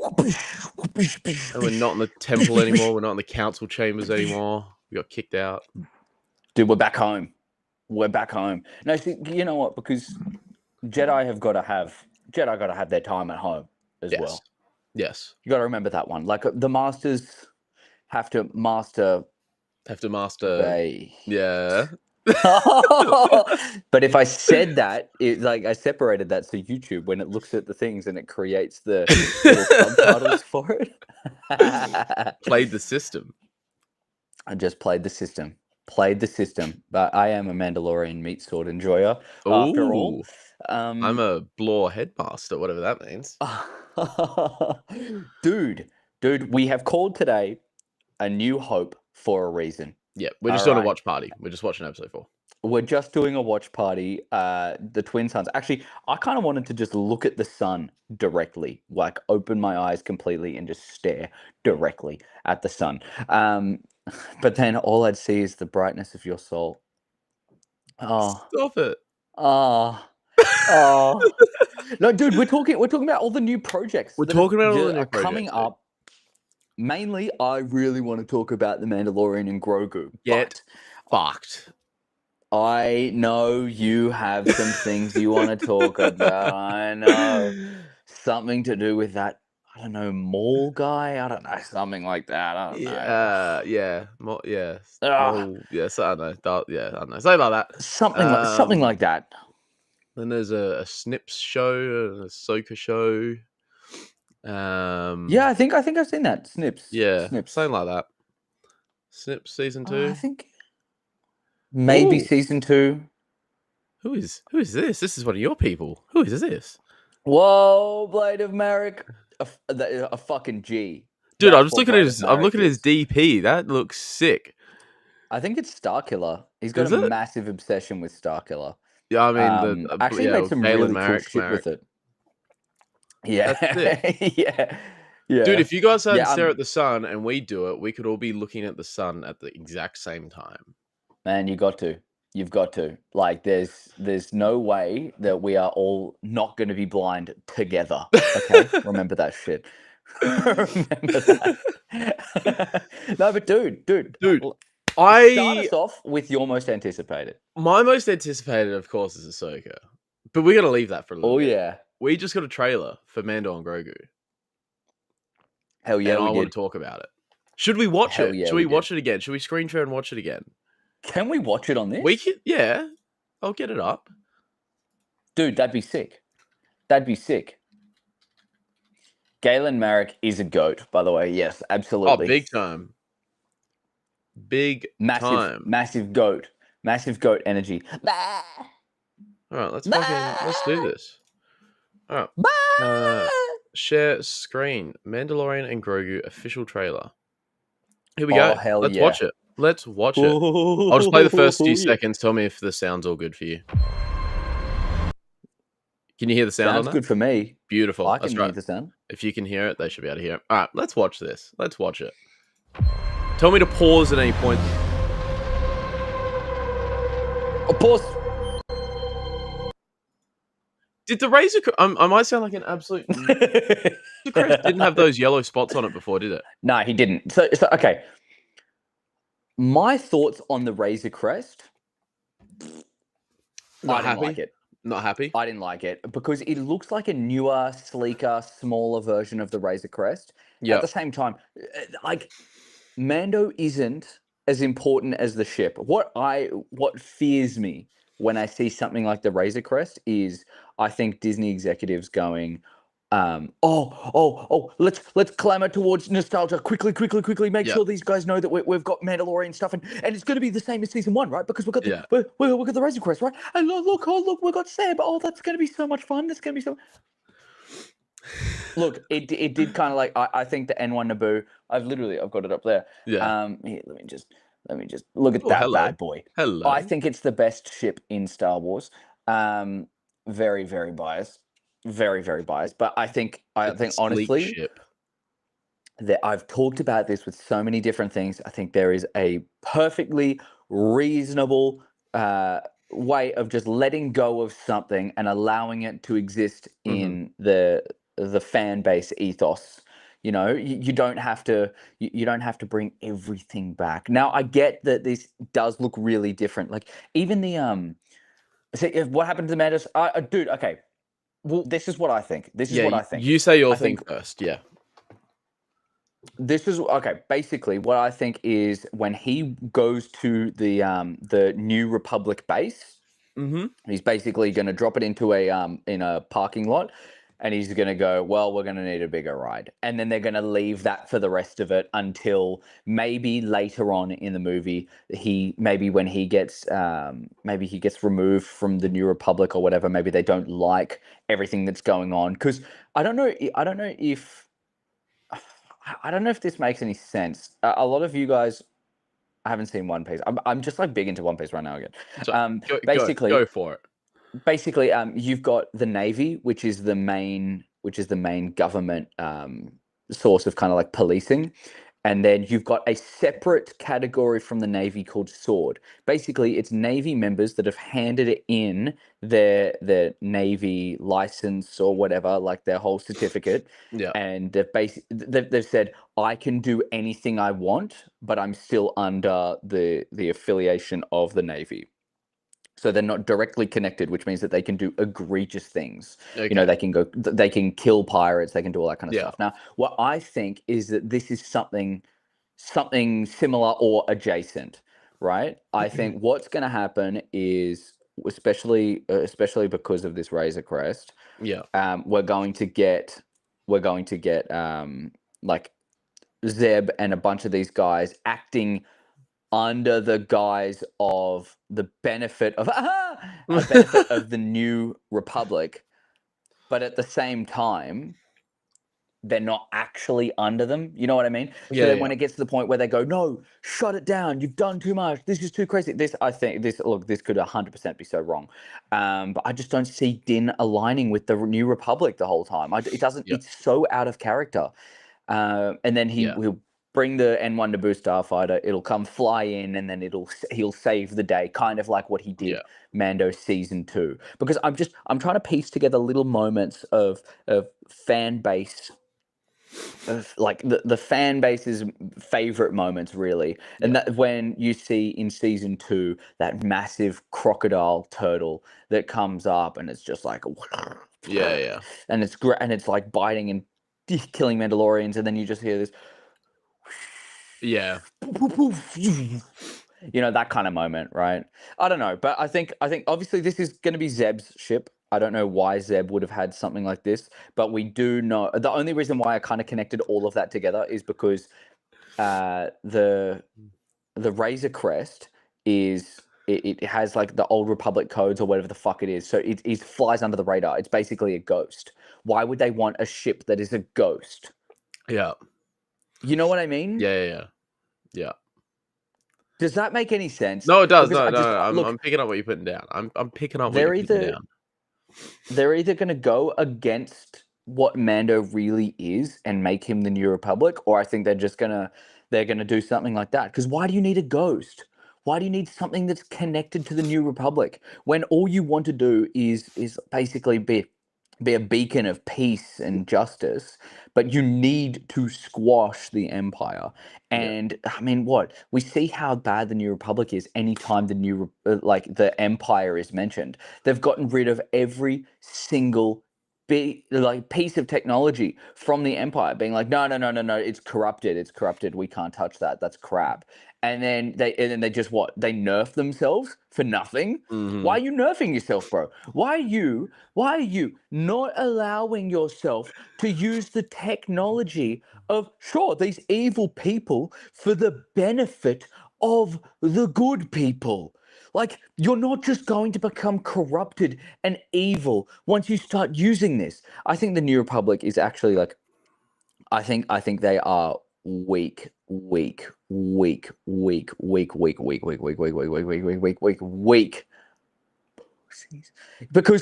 And we're not in the temple anymore. We're not in the council chambers anymore. We got kicked out. Dude, we're back home. We're back home. No, see, you know what? Because Jedi got to have their time at home as well. Yes. You got to remember that one. Like the masters have to master. Yeah. But if I said that, it's like I separated that so YouTube, when it looks at the things and it creates the little subtitles for it. Played the system. I just played the system. But I am a Mandalorian meat sword enjoyer after all. I'm a Blore headmaster, whatever that means. Dude, we have called today A New Hope for a reason. Yeah, we're just doing a watch party. We're just watching episode 4. We're just doing a watch party. The twin suns. Actually, I kind of wanted to just look at the sun directly, like open my eyes completely and just stare directly at the sun. But then all I'd see is the brightness of your soul. Oh, stop it. Oh. No, dude, we're talking about all the new projects. We're talking about all the new projects coming up. Mainly, I really want to talk about the Mandalorian and Grogu. Get fucked. I know you have some things you want to talk about. I know. Something to do with that, I don't know, mall guy? I don't know. Something like that. I don't know. Yeah. Yes. Yes, I know. I don't know. Something like that. Something like that. Then there's a Snips show, a Ahsoka show. Yeah, I think I've seen that. Snips. Yeah, Snips. something like that. Snips season 2. I think maybe season 2. Who is this? This is one of your people. Who is this? Whoa, Blade of Merrick, a fucking G. Dude, I'm just looking at his. I'm looking at his DP. That looks sick. I think it's Starkiller. He's got a massive obsession with Starkiller. Yeah, I mean, actually made some really cool shit with it. Yeah, yeah. Dude, if you guys had to stare at the sun and we do it, we could all be looking at the sun at the exact same time. Man, you've got to. Like, there's no way that we are all not going to be blind together. Okay, remember that shit. Remember that. No, but dude. Start us off with your most anticipated. My most anticipated, of course, is Ahsoka. But we're going to leave that for a little bit. Oh, yeah. We just got a trailer for Mando and Grogu. Hell yeah, and I want to talk about it. Should we watch it? Should we watch it again? Should we screen share and watch it again? Can we watch it on this? We can, yeah. I'll get it up. Dude, that'd be sick. Galen Marek is a goat, by the way. Yes, absolutely. Oh, big time. Massive goat. Massive goat energy. All right, let's do this. All right. Share screen. Mandalorian and Grogu official trailer. Here we go. Let's watch it. I'll just play the first few seconds. Tell me if the sound's all good for you. Can you hear the sound? Sounds good for me. Beautiful. I can hear the sound. If you can hear it, they should be able to hear it. All right, let's watch this. Let's watch it. Tell me to pause at any point. Oh, pause. Did the Razor... I might sound like an absolute... The Crest didn't have those yellow spots on it before, did it? No, he didn't. So okay. My thoughts on the Razor Crest... Not happy? I didn't like it because it looks like a newer, sleeker, smaller version of the Razor Crest. At the same time, like, Mando isn't as important as the ship. What fears me when I see something like the Razor Crest is I think Disney executives going, let's clamor towards nostalgia quickly. Make sure these guys know that we've got Mandalorian stuff and it's going to be the same as season 1, right? Because we've got the Razor Crest, right? And look, we've got Sam. Oh, that's going to be so much fun. That's going to be so. Look, it did kind of like I think the N1 Naboo. I've got it up there. Yeah. Here, let me just look at that bad boy. Hello. I think it's the best ship in Star Wars. Very, very biased. Very, very biased. But I think honestly that I've talked about this with so many different things. I think there is a perfectly reasonable way of just letting go of something and allowing it to exist in the fan base ethos You know, you don't have to you don't have to bring everything back. Now, I get that this does look really different. Like even the see what happened to the Mandos? Dude, okay. Well, this is what I think. This is yeah, what I think. you say your I thing think first. Yeah. this is okay. Basically, what I think is when he goes to the New Republic base, Mm-hmm. he's basically going to drop it into a in a parking lot, and he's going to go, well, we're going to need a bigger ride, and then they're going to leave that for the rest of it until maybe later on in the movie, maybe when he gets maybe he gets removed from the New Republic or whatever. Maybe they don't like everything that's going on because I don't know. I don't know if this makes any sense. A lot of you guys haven't seen One Piece. I'm just like big into One Piece right now again. So Basically, go for it. you've got the Navy, which is the main government source of kind of like policing. And then you've got a separate category from the Navy called Sword. Basically, it's Navy members that have handed in their Navy license or whatever, like their whole certificate. Yeah. And they've said, I can do anything I want, but I'm still under the affiliation of the Navy. So they're not directly connected, which means that they can do egregious things. Okay. You know, they can kill pirates, they can do all that kind of Yeah. stuff. Now, what I think is that this is something similar or adjacent, right? I think what's going to happen is, especially because of this Razor Crest, Yeah. we're going to get like Zeb and a bunch of these guys acting under the guise of the benefit of the New Republic, but at the same time, they're not actually under them. You know what I mean? Yeah, So then yeah. when it gets to the point where they go, no, shut it down. You've done too much. This is too crazy. This could 100% be so wrong. But I just don't see Din aligning with the New Republic the whole time. It's so out of character. And then he'll bring the N1 Naboo starfighter. It'll come fly in, and then he'll save the day, kind of like what he did Mando season 2. Because I'm trying to piece together little moments of fan base, of like the fan base's favorite moments, really. And that when you see in season 2 that massive crocodile turtle that comes up, and it's just like yeah, and it's great, and it's like biting and killing Mandalorians, and then you just hear this yeah. You know, that kind of moment, right? I don't know, but I think obviously this is going to be Zeb's ship. I don't know why Zeb would have had something like this, but we do know the only reason why I kind of connected all of that together is because the Razor Crest is it has like the old Republic codes or whatever the fuck it is, so it flies under the radar. It's basically a ghost. Why would they want a ship that is a ghost? Yeah. You know what I mean? Yeah. Does that make any sense? No, it does. Because No. I'm picking up what you're putting down. I'm picking up what they're you're putting down. they're either going to go against what Mando really is and make him the New Republic, or I think they're going to do something like that. Because why do you need a ghost? Why do you need something that's connected to the New Republic when all you want to do is basically be a beacon of peace and justice, but you need to squash the Empire? And I mean, what we see how bad the New Republic is anytime the Empire is mentioned. They've gotten rid of every single piece of technology from the Empire, being like, no, it's corrupted, we can't touch that, that's crap. And then they just they nerf themselves for nothing. Why are you nerfing yourself, bro? Why are you not allowing yourself to use the technology of these evil people for the benefit of the good people? Like, you're not just going to become corrupted and evil once you start using this. I think the New Republic is actually like, I think they are weak, because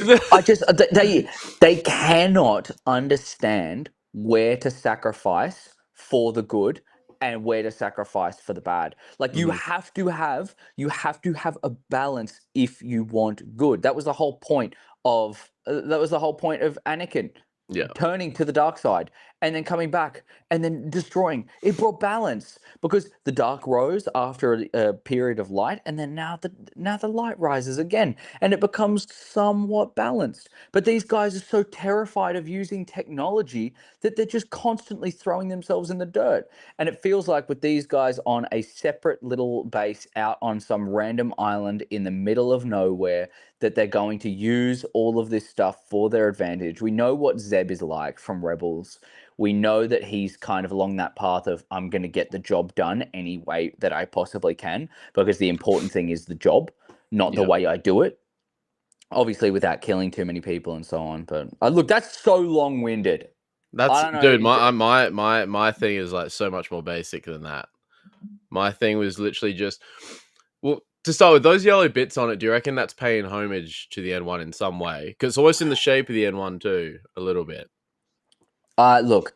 they cannot understand where to sacrifice for the good and where to sacrifice for the bad. Like, you have to have a balance if you want good. That was the whole point of Anakin turning to the dark side. and then coming back and then destroying. It brought balance because the dark rose after a period of light, and then now the light rises again, and it becomes somewhat balanced. But these guys are so terrified of using technology that they're just constantly throwing themselves in the dirt. And it feels like with these guys on a separate little base out on some random island in the middle of nowhere, that they're going to use all of this stuff for their advantage. We know what Zeb is like from Rebels. We know that he's kind of along that path of, I'm going to get the job done any way that I possibly can, because the important thing is the job, not the way I do it. Obviously, without killing too many people and so on. But look, that's so long-winded. That's, dude. My thing is like so much more basic than that. My thing was literally just, well, to start with, those yellow bits on it, do you reckon that's paying homage to the N1 in some way? Because it's almost in the shape of the N1 too, a little bit. Look,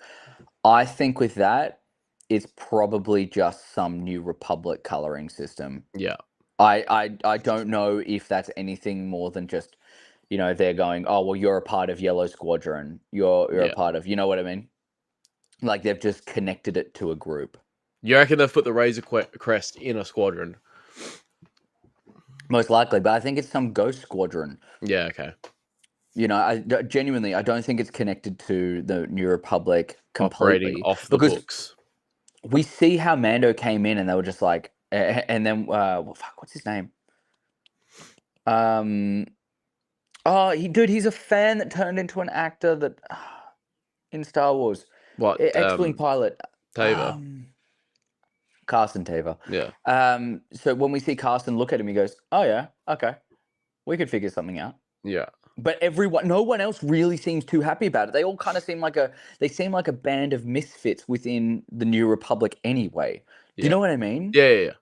I think with that, it's probably just some New Republic coloring system. Yeah. I don't know if that's anything more than just, they're going, oh, well, you're a part of Yellow Squadron. You're a part of, you know what I mean? Like they've just connected it to a group. You reckon they've put the Razor Crest in a squadron? Most likely, but I think it's some ghost squadron. Yeah, okay. I genuinely, I don't think it's connected to the New Republic completely. Operating off the books. We see how Mando came in and they were just like, and then, what's his name? He's a fan that turned into an actor that in Star Wars. What? X-Wing pilot. Teva. Carson Teva. Yeah. So when we see Carson look at him, he goes, oh yeah, okay. We could figure something out. Yeah. But no one else really seems too happy about it. They all kind of seem like a band of misfits within the New Republic anyway. Do you know what I mean? Yeah.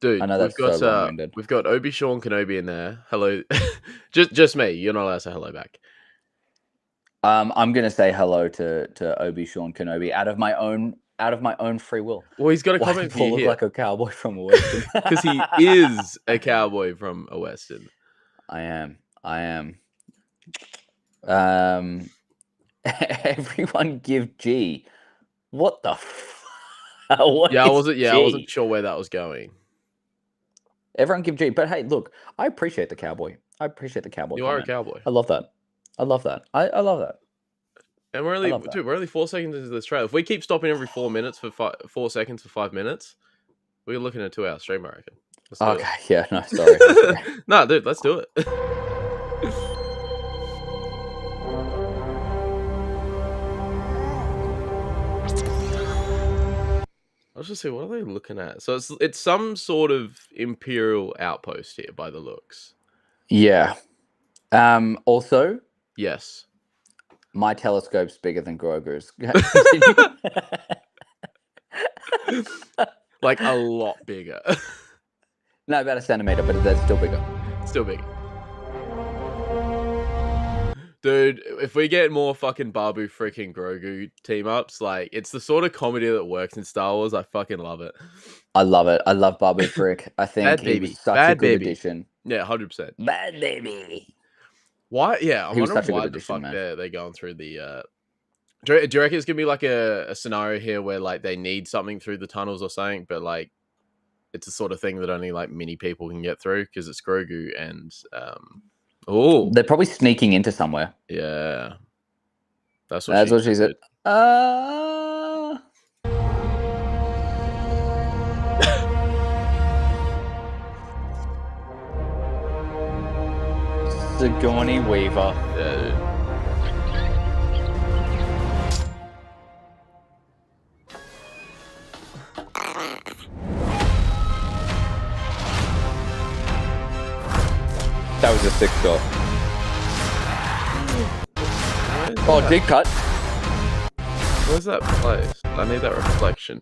Dude, I know that's so long-winded. We've got Obi-Wan Kenobi in there. Hello. just me. You're not allowed to say hello back. I'm gonna say hello to Obi-Wan Kenobi out of my own free will. Well, he's got a comment for you look here. like a cowboy from a Western. Because he is a cowboy from a Western. I am. Everyone give G. What the I wasn't sure where that was going. Everyone give G. But hey, look, I appreciate the cowboy. You are a cowboy. I love that. I love that. And we're only 4 seconds into this trailer. If we keep stopping every 4 minutes for 4 seconds for 5 minutes, we're looking at a 2-hour stream, I reckon. Okay, yeah, no, sorry. No, dude, let's do it. Let's just see, what are they looking at? So it's some sort of Imperial outpost here by the looks. Yeah. Also, yes. My telescope's bigger than Grogu's. Like a lot bigger. No, about a centimeter, but that's still bigger. Still big. Dude, if we get more fucking Babu freaking Grogu team ups, like, it's the sort of comedy that works in Star Wars. I fucking love it. I love it. I love Babu Frick. I think he was such a good addition. Yeah, 100%. Bad baby. Why? Yeah, I'm wondering why the fuck they're going through the... Do you reckon it's going to be like a scenario here where, like, they need something through the tunnels or something, but, like, it's the sort of thing that only, like, many people can get through because it's Grogu and... Oh, they're probably sneaking into somewhere. Yeah, that's what she said. Sigourney Weaver. Yeah. That was a sick shot. Oh, deep cut. Where's that place? I need that reflection.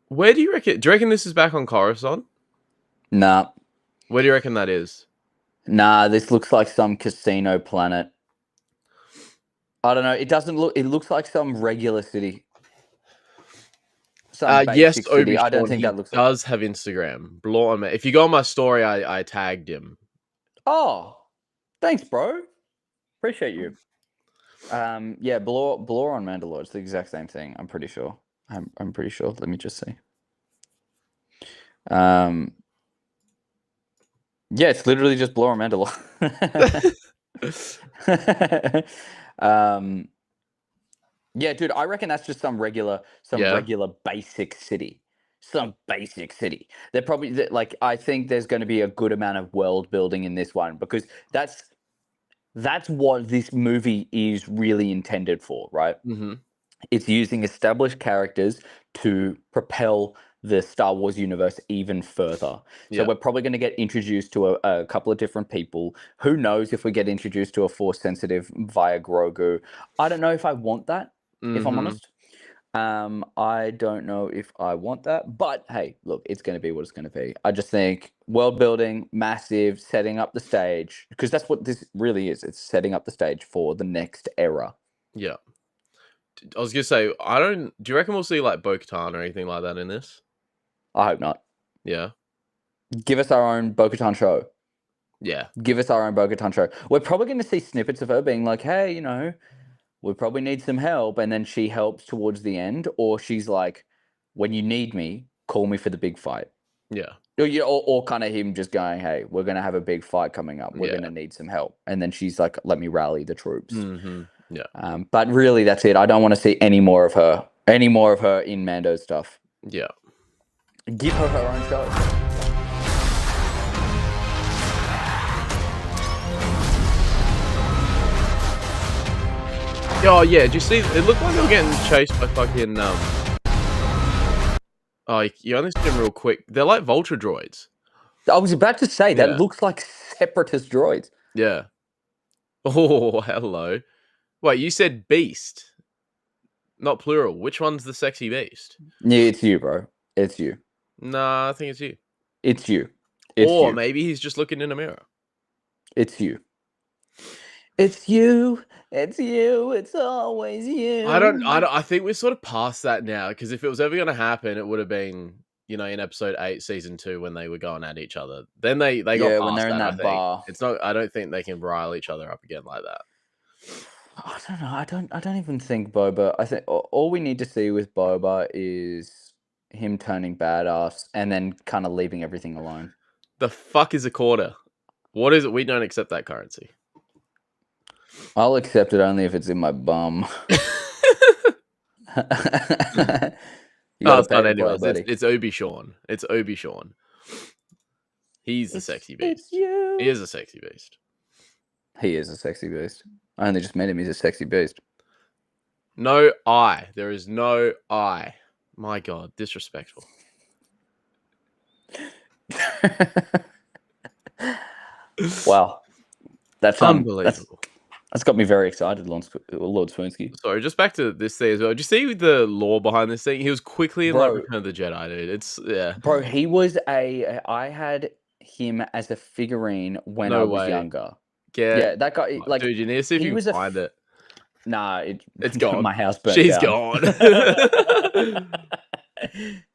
Where do you reckon? Do you reckon this is back on Coruscant? Nah. Where do you reckon that is? Nah, this looks like some casino planet. I don't know. It doesn't look. It looks like some regular city. Yes, Obi-Wan, I don't think that looks. Does have Instagram. Blow on me. If you go on my story, I tagged him. Oh, thanks, bro. Appreciate you. Yeah, Blore on Mandalore. It's the exact same thing. I'm pretty sure. I'm pretty sure. Let me just see. Yeah, it's literally just Blore on Mandalore. Yeah, dude, I reckon that's just some regular basic city. Some basic city. They're probably like, I think there's going to be a good amount of world building in this one because that's what this movie is really intended for, right? Mm-hmm. It's using established characters to propel the Star Wars universe even further. So we're probably going to get introduced to a couple of different people. Who knows if we get introduced to a Force sensitive via Grogu? I don't know if I want that, if I'm honest. I don't know if I want that, but hey, look, it's going to be what it's going to be. I just think world building, massive, setting up the stage, because that's what this really is. It's setting up the stage for the next era. Yeah. I was gonna say, do you reckon we'll see like Bo-Katan or anything like that in this? I hope not. Yeah. Give us our own Bo-Katan show. Yeah. Give us our own Bo-Katan show. We're probably going to see snippets of her being like, hey, we probably need some help. And then she helps towards the end. Or she's like, when you need me, call me for the big fight. Yeah. Or kind of him just going, hey, we're going to have a big fight coming up. We're going to need some help. And then she's like, let me rally the troops. Mm-hmm. Yeah. But really, that's it. I don't want to see any more of her in Mando stuff. Yeah. Give her her own show. Oh yeah, did you see? It looked like they were getting chased by fucking Oh, you only see them real quick. They're like vulture droids. I was about to say that looks like separatist droids. Yeah. Oh, hello. Wait, you said beast, not plural. Which one's the sexy beast? Yeah, it's you, bro. It's you. Nah, I think it's you. It's you. Or maybe he's just looking in a mirror. It's you. It's you. It's you. It's always you. I think we're sort of past that now, because if it was ever going to happen, it would have been, in episode 8, season 2, when they were going at each other. Then they got past when they're in that bar. It's not. I don't think they can rile each other up again like that. I don't know. I don't even think Boba. I think all we need to see with Boba is him turning badass and then kind of leaving everything alone. The fuck is a quarter? What is it? We don't accept that currency. I'll accept it only if it's in my bum. It's not anyone. It's Obi-Sean. It's Obi-Sean. He's the sexy beast. He is a sexy beast. He is a sexy beast. I only just met him. He's a sexy beast. No I. There is no I. My God, disrespectful. Wow. That's unbelievable. That's got me very excited, Lord Swoonsky. Sorry, just back to this thing as well. Did you see the lore behind this thing? He was quickly in like Return of the Jedi, dude. Bro, he was I had him as a figurine when I was younger. Yeah, that guy. Like, dude, you need to see if you can find it. Nah, it's gone. My house burnt She's down.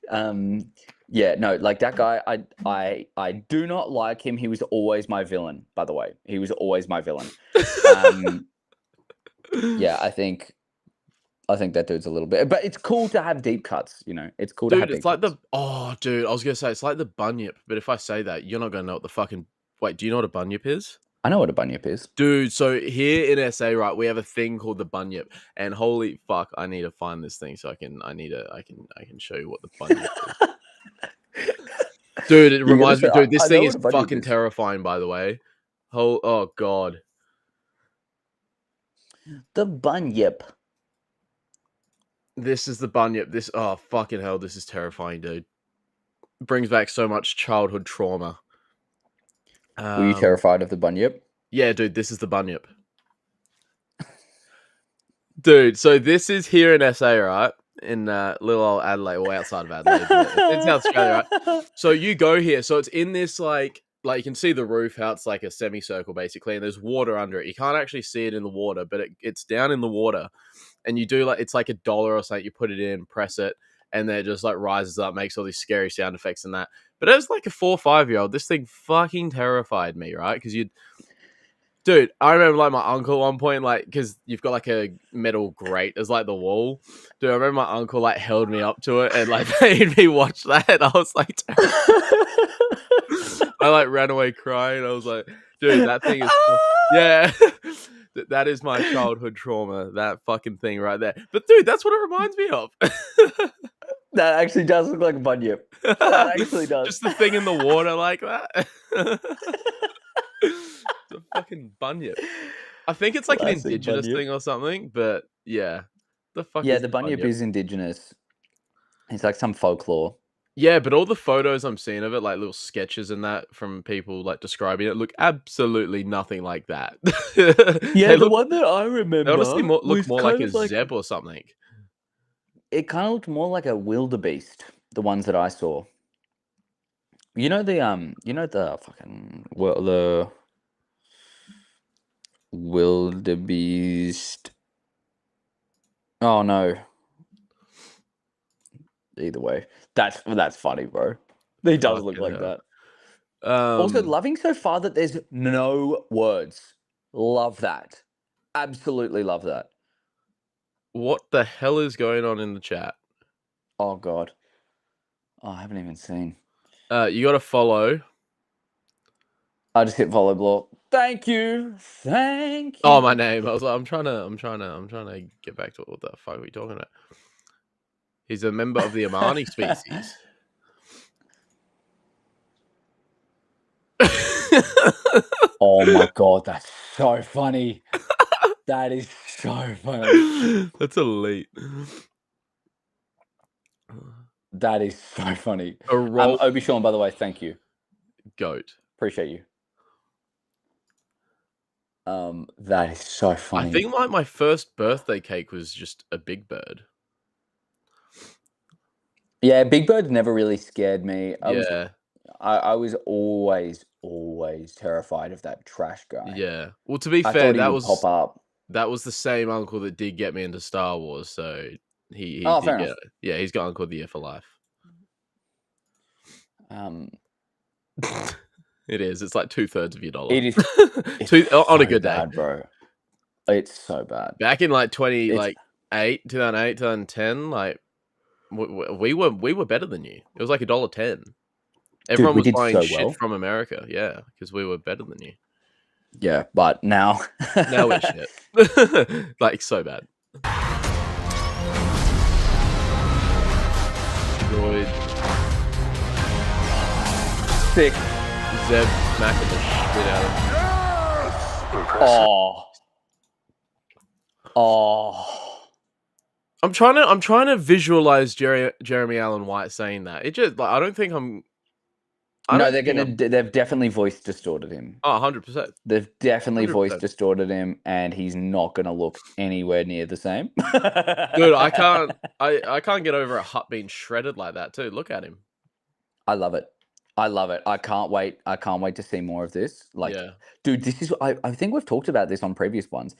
Gone. Yeah, no, like that guy. I do not like him. He was always my villain. By the way, he was always my villain. Yeah, I think that dude's a little bit, but it's cool to have deep cuts. It's cool to have. It's like cuts. Dude, I was gonna say it's like the bunyip, but if I say that, you're not gonna know what the fucking. Wait, do you know what a bunyip is? I know what a bunyip is. Dude, so here in SA, right, we have a thing called the bunyip, and holy fuck, I need to find this thing so I can show you what the bunyip is. Dude, it reminds me, dude, this thing is fucking terrifying, by the way. Oh God. The bunyip. This is the bunyip. Oh fucking hell, this is terrifying, dude. It brings back so much childhood trauma. Were you terrified of the bunyip? Yeah, dude, this is the bunyip. Dude, so this is here in SA, right? In little old Adelaide, or outside of Adelaide. It's South Australia, right? So you go here. So it's in this like you can see the roof, how it's like a semicircle basically, and there's water under it. You can't actually see it in the water, but it's down in the water. And you do it's like $1 or something. You put it in, press it, and then it just like rises up, makes all these scary sound effects and that. But as like a 4 or 5 year old, this thing fucking terrified me, right? Because dude, Dude, I remember like my uncle at one point, like, because you've got like a metal grate as like the wall. Dude, I remember my uncle like held me up to it and like made me watch that. And I was like, I like ran away crying. I was like, dude, that thing is, yeah, that is my childhood trauma. That fucking thing right there. But dude, that's what it reminds me of. That actually does look like a bunyip. That actually does. Just the thing in the water like that. The fucking bunyip. I think it's like Classic an indigenous bunyip. thing or something, but yeah. The fuck Yeah, is the bunyip is indigenous. It's like some folklore. Yeah, but all the photos I'm seeing of it, like little sketches and that from people like describing it, look absolutely nothing like that. Yeah, the one that I remember, they honestly look more like a like zeb or something. It kind of looked more like a wildebeest. The ones that I saw. You know the fucking the wildebeest. Oh no. Either way, that's funny, bro. He does look like that. Also, loving so far that there's no words. Love that. Absolutely love that. What the hell is going on in the chat? Oh god. Oh, I haven't even seen. You got to follow. I just hit follow block. Thank you. Oh, my name. I was like, I'm trying to get back to what the fuck are we talking about? He's a member of the Amani species. Oh my god, that's so funny. That is so funny. That's elite. That is so funny. Obi Sean, by the way, thank you. Goat. Appreciate you. That is so funny. I think like my first birthday cake was just a Big Bird. Yeah, Big Bird never really scared me. I was always terrified of that trash guy. Yeah. Well, to be fair, that was pop up. That was the same uncle that did get me into Star Wars, so he fair did enough. Yeah, he's got Uncle of the Year for life. It is. It's like 2/3 of your dollar. It is. On a good day, bro. It's so bad. Back in like 2008, 2010, like we were better than you. It was like $1.10. Everyone was buying shit from America, yeah, because we were better than you. Yeah, but now we're shit. Like so bad. Droid. Sick. Zeb smacking the shit out of him. Oh. I'm trying to visualize Jeremy Allen White saying that. It just like I don't think I'm. They've definitely voice distorted him. Oh, 100%. They've definitely voice distorted him, and he's not gonna look anywhere near the same. Dude, I can't get over a Hutt being shredded like that too. Look at him. I love it. I can't wait. I can't wait to see more of this. Like, dude, this is. I think we've talked about this on previous ones.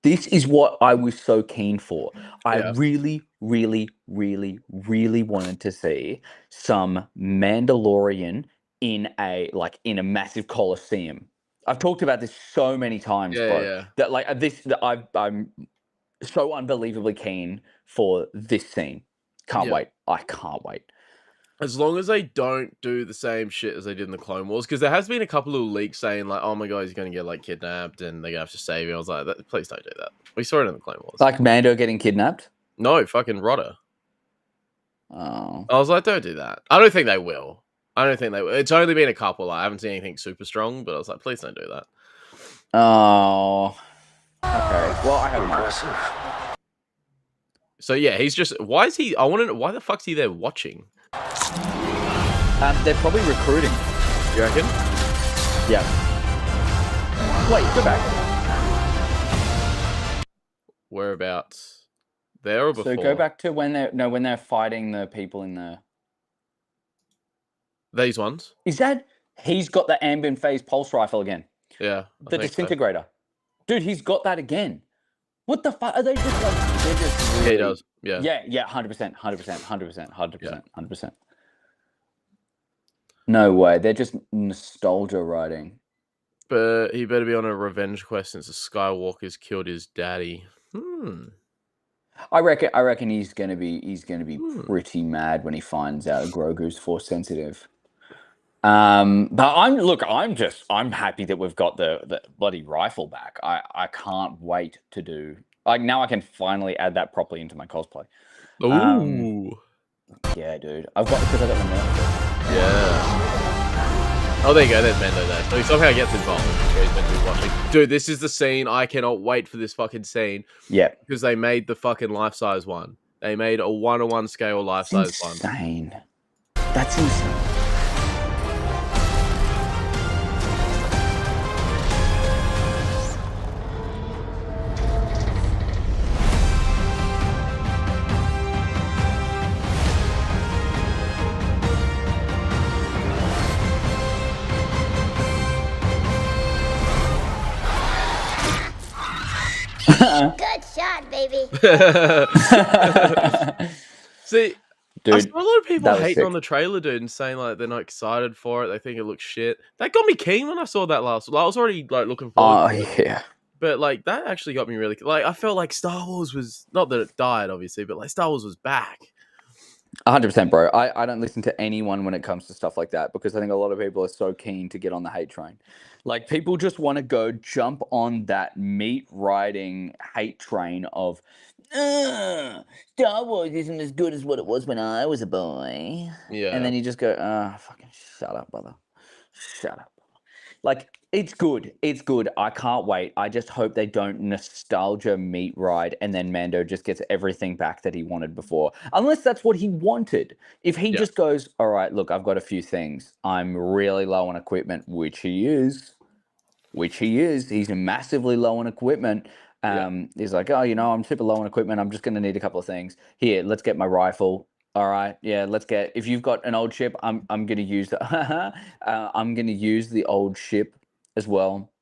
This is what I was so keen for. I really, really, really, really wanted to see some Mandalorian in a massive coliseum. I've talked about this so many times, bro. That like I'm so unbelievably keen for this scene. Can't wait. I can't wait. As long as they don't do the same shit as they did in the Clone Wars, because there has been a couple of leaks saying like, "Oh my god, he's going to get like kidnapped and they're going to have to save him." I was like, "Please don't do that." We saw it in the Clone Wars. Like Mando getting kidnapped? No, fucking Rodder. Oh. I was like, "Don't do that." I don't think they will. It's only been a couple. Like, I haven't seen anything super strong, but I was like, "Please don't do that." Oh. Okay. Well, I have impressive. So yeah, he's just. Why is he? I want to know why the fuck's he there watching? They're probably recruiting. You reckon? Yeah. Wait, go back. Whereabouts? There or before? So go back to when they're fighting the people in the. These ones. Is that he's got the ambient phase pulse rifle again? Yeah. The disintegrator. So. Dude, he's got that again. What the fuck? Are they just like? They're just. Really... Yeah, he does. Yeah. Yeah. 100%. No way. They're just nostalgia writing. But he better be on a revenge quest since the Skywalker's killed his daddy. I reckon he's gonna be pretty mad when he finds out Grogu's Force sensitive. But I'm happy that we've got the bloody rifle back. I can't wait to do, like, now I can finally add that properly into my cosplay. Ooh. Yeah, dude. Because I got the nerf. Yeah. Oh, there you go. There's Mando there. So he somehow gets involved. Where he's meant to be watching. Dude, this is the scene. I cannot wait for this fucking scene. Yeah. Because they made the fucking life-size one. They made a 1-to-1 scale life-size one. Insane. That's insane. Good shot, baby. See, dude, I saw a lot of people hating on the trailer, dude, and saying like they're not excited for it. They think it looks shit. That got me keen when I saw that last. I was already like looking forward. To it. Yeah. But like that actually got me really like. I felt like Star Wars was not that it died, obviously, but like Star Wars was back. 100%, bro. I don't listen to anyone when it comes to stuff like that because I think a lot of people are so keen to get on the hate train. Like, people just want to go jump on that meat riding hate train of Star Wars isn't as good as what it was when I was a boy. Yeah. And then you just go, fucking shut up, brother. Shut up. Like, it's good. It's good. I can't wait. I just hope they don't nostalgia meat ride and then Mando just gets everything back that he wanted before. Unless that's what he wanted. If he just goes, all right, look, I've got a few things. I'm really low on equipment, which he is. He's massively low on equipment. He's like, oh, I'm super low on equipment. I'm just going to need a couple of things. Here, let's get my rifle. All right, yeah, if you've got an old ship, I'm going to use the I'm going to use the old ship as well.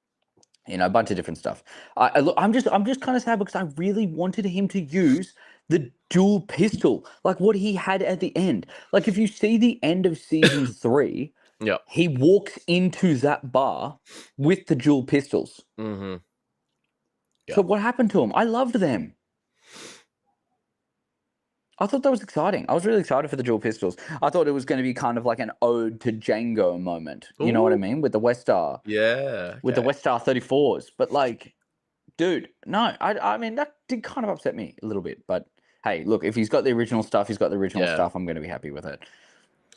A bunch of different stuff. I'm just kind of sad because I really wanted him to use the dual pistol, like what he had at the end. Like, if you see the end of season 3, he walks into that bar with the dual pistols. Mm-hmm. So what happened to him? I loved them. I thought that was exciting. I was really excited for the dual pistols. I thought it was going to be kind of like an ode to Django moment. You know what I mean? With the West Star. Yeah. Okay. With the West Star 34s. But like, dude, no. I mean, that did kind of upset me a little bit. But hey, look, if he's got the original stuff, he's got the original stuff. I'm going to be happy with it.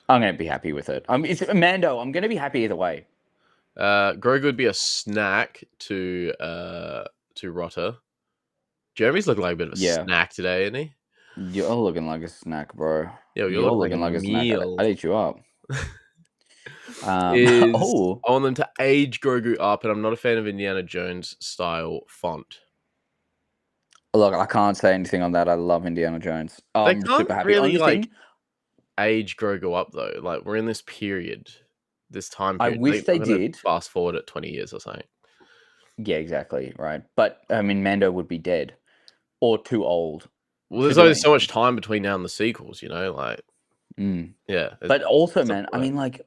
It's Mando. I'm going to be happy either way. Grogu would be a snack to Rotter. Jeremy's looking like a bit of a snack today, isn't he? You're looking like a snack, bro. Yeah, you're looking like a meal. I'd eat you up. I want them to age Grogu up, and I'm not a fan of Indiana Jones style font. Look, I can't say anything on that. I love Indiana Jones. I'm super happy. Really age Grogu up though. Like, we're in this period, this time period. I wish they did. Fast forward at 20 years or something. Yeah, exactly. Right, but I mean, Mando would be dead or too old. Well, there's only so much time between now and the sequels, like. Yeah. But also, man, I mean, like,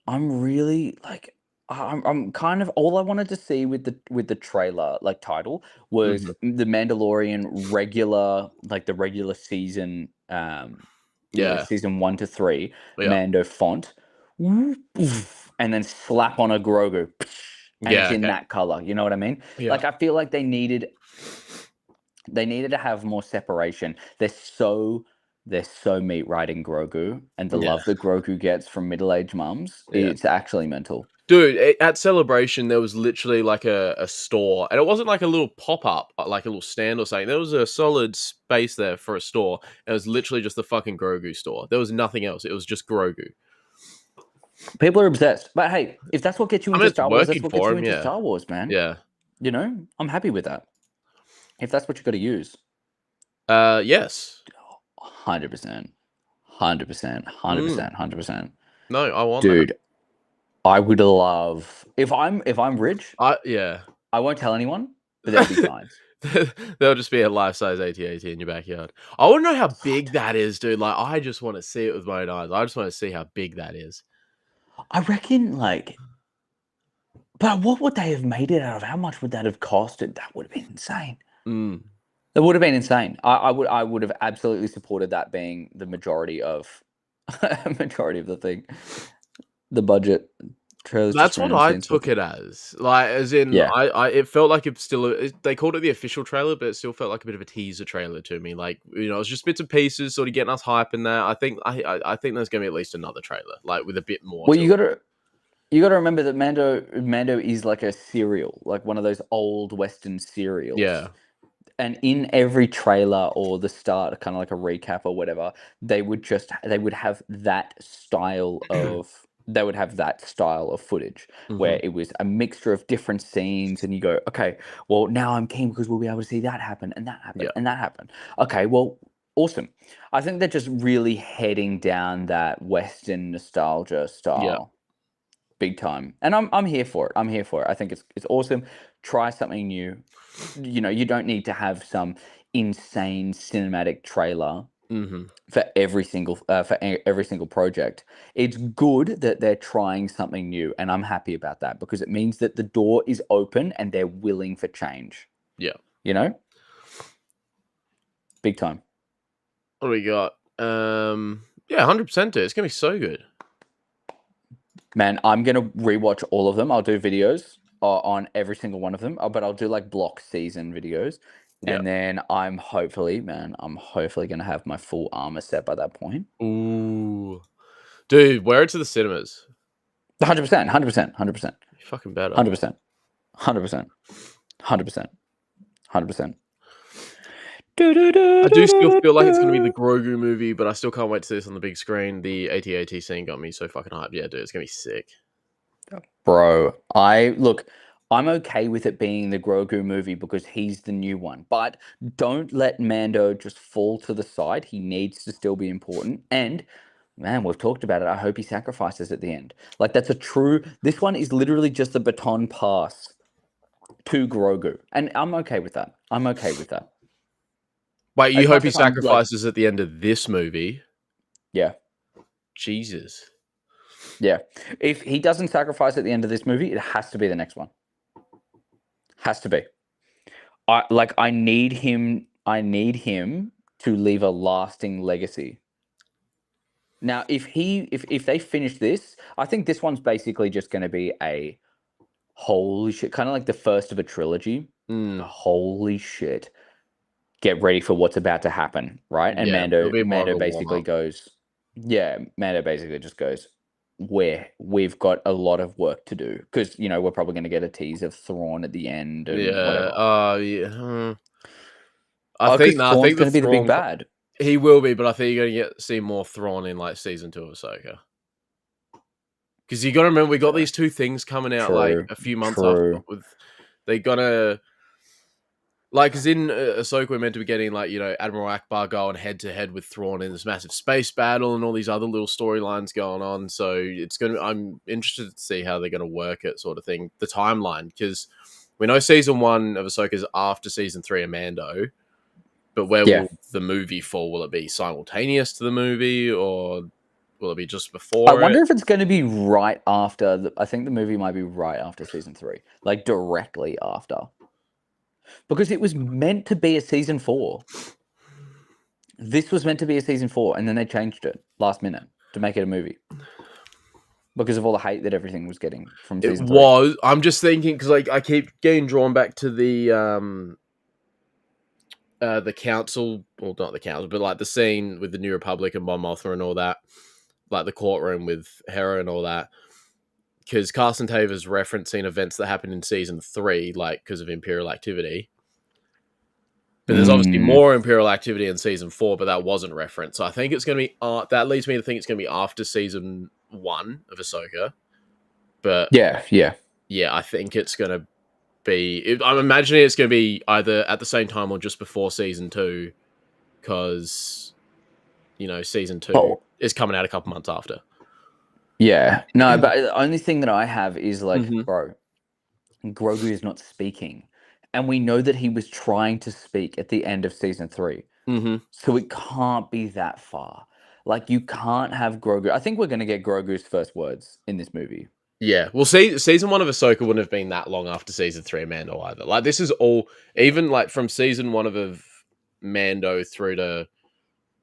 I'm really like, I'm kind of, all I wanted to see with the trailer, like, title was the Mandalorian regular, like the regular season, season 1 to 3, Mando font, and then slap on a Grogu, and it's in that color. You know what I mean? Yeah. Like, I feel like they needed to have more separation. They're so meat riding Grogu, and the love that Grogu gets from middle-aged mums, it's actually mental. Dude, at Celebration, there was literally like a store, and it wasn't like a little pop-up, like a little stand or something. There was a solid space there for a store, and it was literally just the fucking Grogu store. There was nothing else. It was just Grogu. People are obsessed. But hey, if that's what gets you into Star Wars, that's what gets you into Star Wars, man. Yeah. I'm happy with that. If that's what you got to use. Yes. 100%. 100%. No, I want Dude, that. I would love, if I'm rich, I won't tell anyone, but there'll be signs. There'll just be a life-size AT-AT in your backyard. I want to know how big that is, dude. Like, I just want to see it with my own eyes. I just want to see how big that is. I reckon, like, But what would they have made it out of? How much would that have costed? That would have been insane. Mm. That would have been insane. I would have absolutely supported that being the majority of the thing. The budget. Trailers That's just what random I scenes. took it as. Like, as in, Yeah. it felt like it's still. They called it the official trailer, but it still felt like a bit of a teaser trailer to me. Like, you know, it was just bits and pieces, sort of getting us hype in there. I think there's going to be at least another trailer, like with a bit more. Well, you gotta remember that Mando is like a serial, like one of those old Western serials. Yeah. And in every trailer or the start, kind of like a recap or whatever, they would have that style of footage where it was a mixture of different scenes, and you go, okay, well now I'm keen because we'll be able to see that happen and that happen and that happen. Okay, well, awesome. I think they're just really heading down that Western nostalgia style. Big time. And I'm here for it. I think it's awesome. Try something new. You know, you don't need to have some insane cinematic trailer for every single project. It's good that they're trying something new, and I'm happy about that because it means that the door is open and they're willing for change. Yeah. You know? Big time. What do we got? Yeah, 100%. It's gonna be so good. Man, I'm gonna rewatch all of them. I'll do videos on every single one of them, but I'll do like block season videos, and then I'm hopefully gonna have my full armor set by that point. Ooh, dude, wear it to the cinemas. 100%, 100%, 100%. You fucking better. 100%, 100%, 100%, 100%. I do still feel like it's going to be the Grogu movie, but I still can't wait to see this on the big screen. The AT-AT scene got me so fucking hyped. Yeah, dude, it's going to be sick. Bro, I'm okay with it being the Grogu movie because he's the new one. But don't let Mando just fall to the side. He needs to still be important. And, man, we've talked about it. I hope he sacrifices at the end. Like, this one is literally just the baton pass to Grogu. And I'm okay with that. Wait, you hope he sacrifices at the end of this movie? Yeah. Jesus. Yeah. If he doesn't sacrifice at the end of this movie, it has to be the next one. Has to be. I need him to leave a lasting legacy. Now, if they finish this, I think this one's basically just going to be a holy shit, kind of like the first of a trilogy. Holy shit. Get ready for what's about to happen, right? And Mando basically goes, Mando basically just goes, we've got a lot of work to do because, you know, we're probably going to get a tease of Thrawn at the end and whatever. I think Thrawn's going to be the big bad. He will be, but I think you're going to see more Thrawn in like season 2 of Ahsoka. Because you got to remember, we got these two things coming out like a few months after. They gonna. Like, because in Ahsoka, we're meant to be getting, like, you know, Admiral Akbar going head-to-head with Thrawn in this massive space battle and all these other little storylines going on. So it's going to... I'm interested to see how they're going to work it, sort of thing. The timeline, because we know season 1 of Ahsoka is after season 3 of Mando. But where will the movie fall? Will it be simultaneous to the movie, or will it be just before I wonder if it's going to be right after... I think the movie might be right after season 3. Like, directly after. Because it was meant to be a season 4. This was meant to be a season 4, and then they changed it last minute to make it a movie. Because of all the hate that everything was getting from season 3. It was. I'm just thinking, because like, I keep getting drawn back to the council, well, not the council, but like the scene with the New Republic and Mon Mothma and all that. Like the courtroom with Hera and all that. Because Carson Taver's referencing events that happened in season 3, like because of Imperial activity. But there's obviously more Imperial activity in season 4, but that wasn't referenced. So I think it's going to be... that leads me to think it's going to be after season 1 of Ahsoka. But yeah, I think it's going to be... I'm imagining it's going to be either at the same time or just before season 2, because, you know, season 2 is coming out a couple months after. Yeah. No, but the only thing that I have is like, bro, Grogu is not speaking. And we know that he was trying to speak at the end of season 3. So it can't be that far. Like, you can't have Grogu. I think we're going to get Grogu's first words in this movie. Yeah, well, see, season 1 of Ahsoka wouldn't have been that long after season 3 of Mando either. Like, this is all, even like from season 1 of Mando through to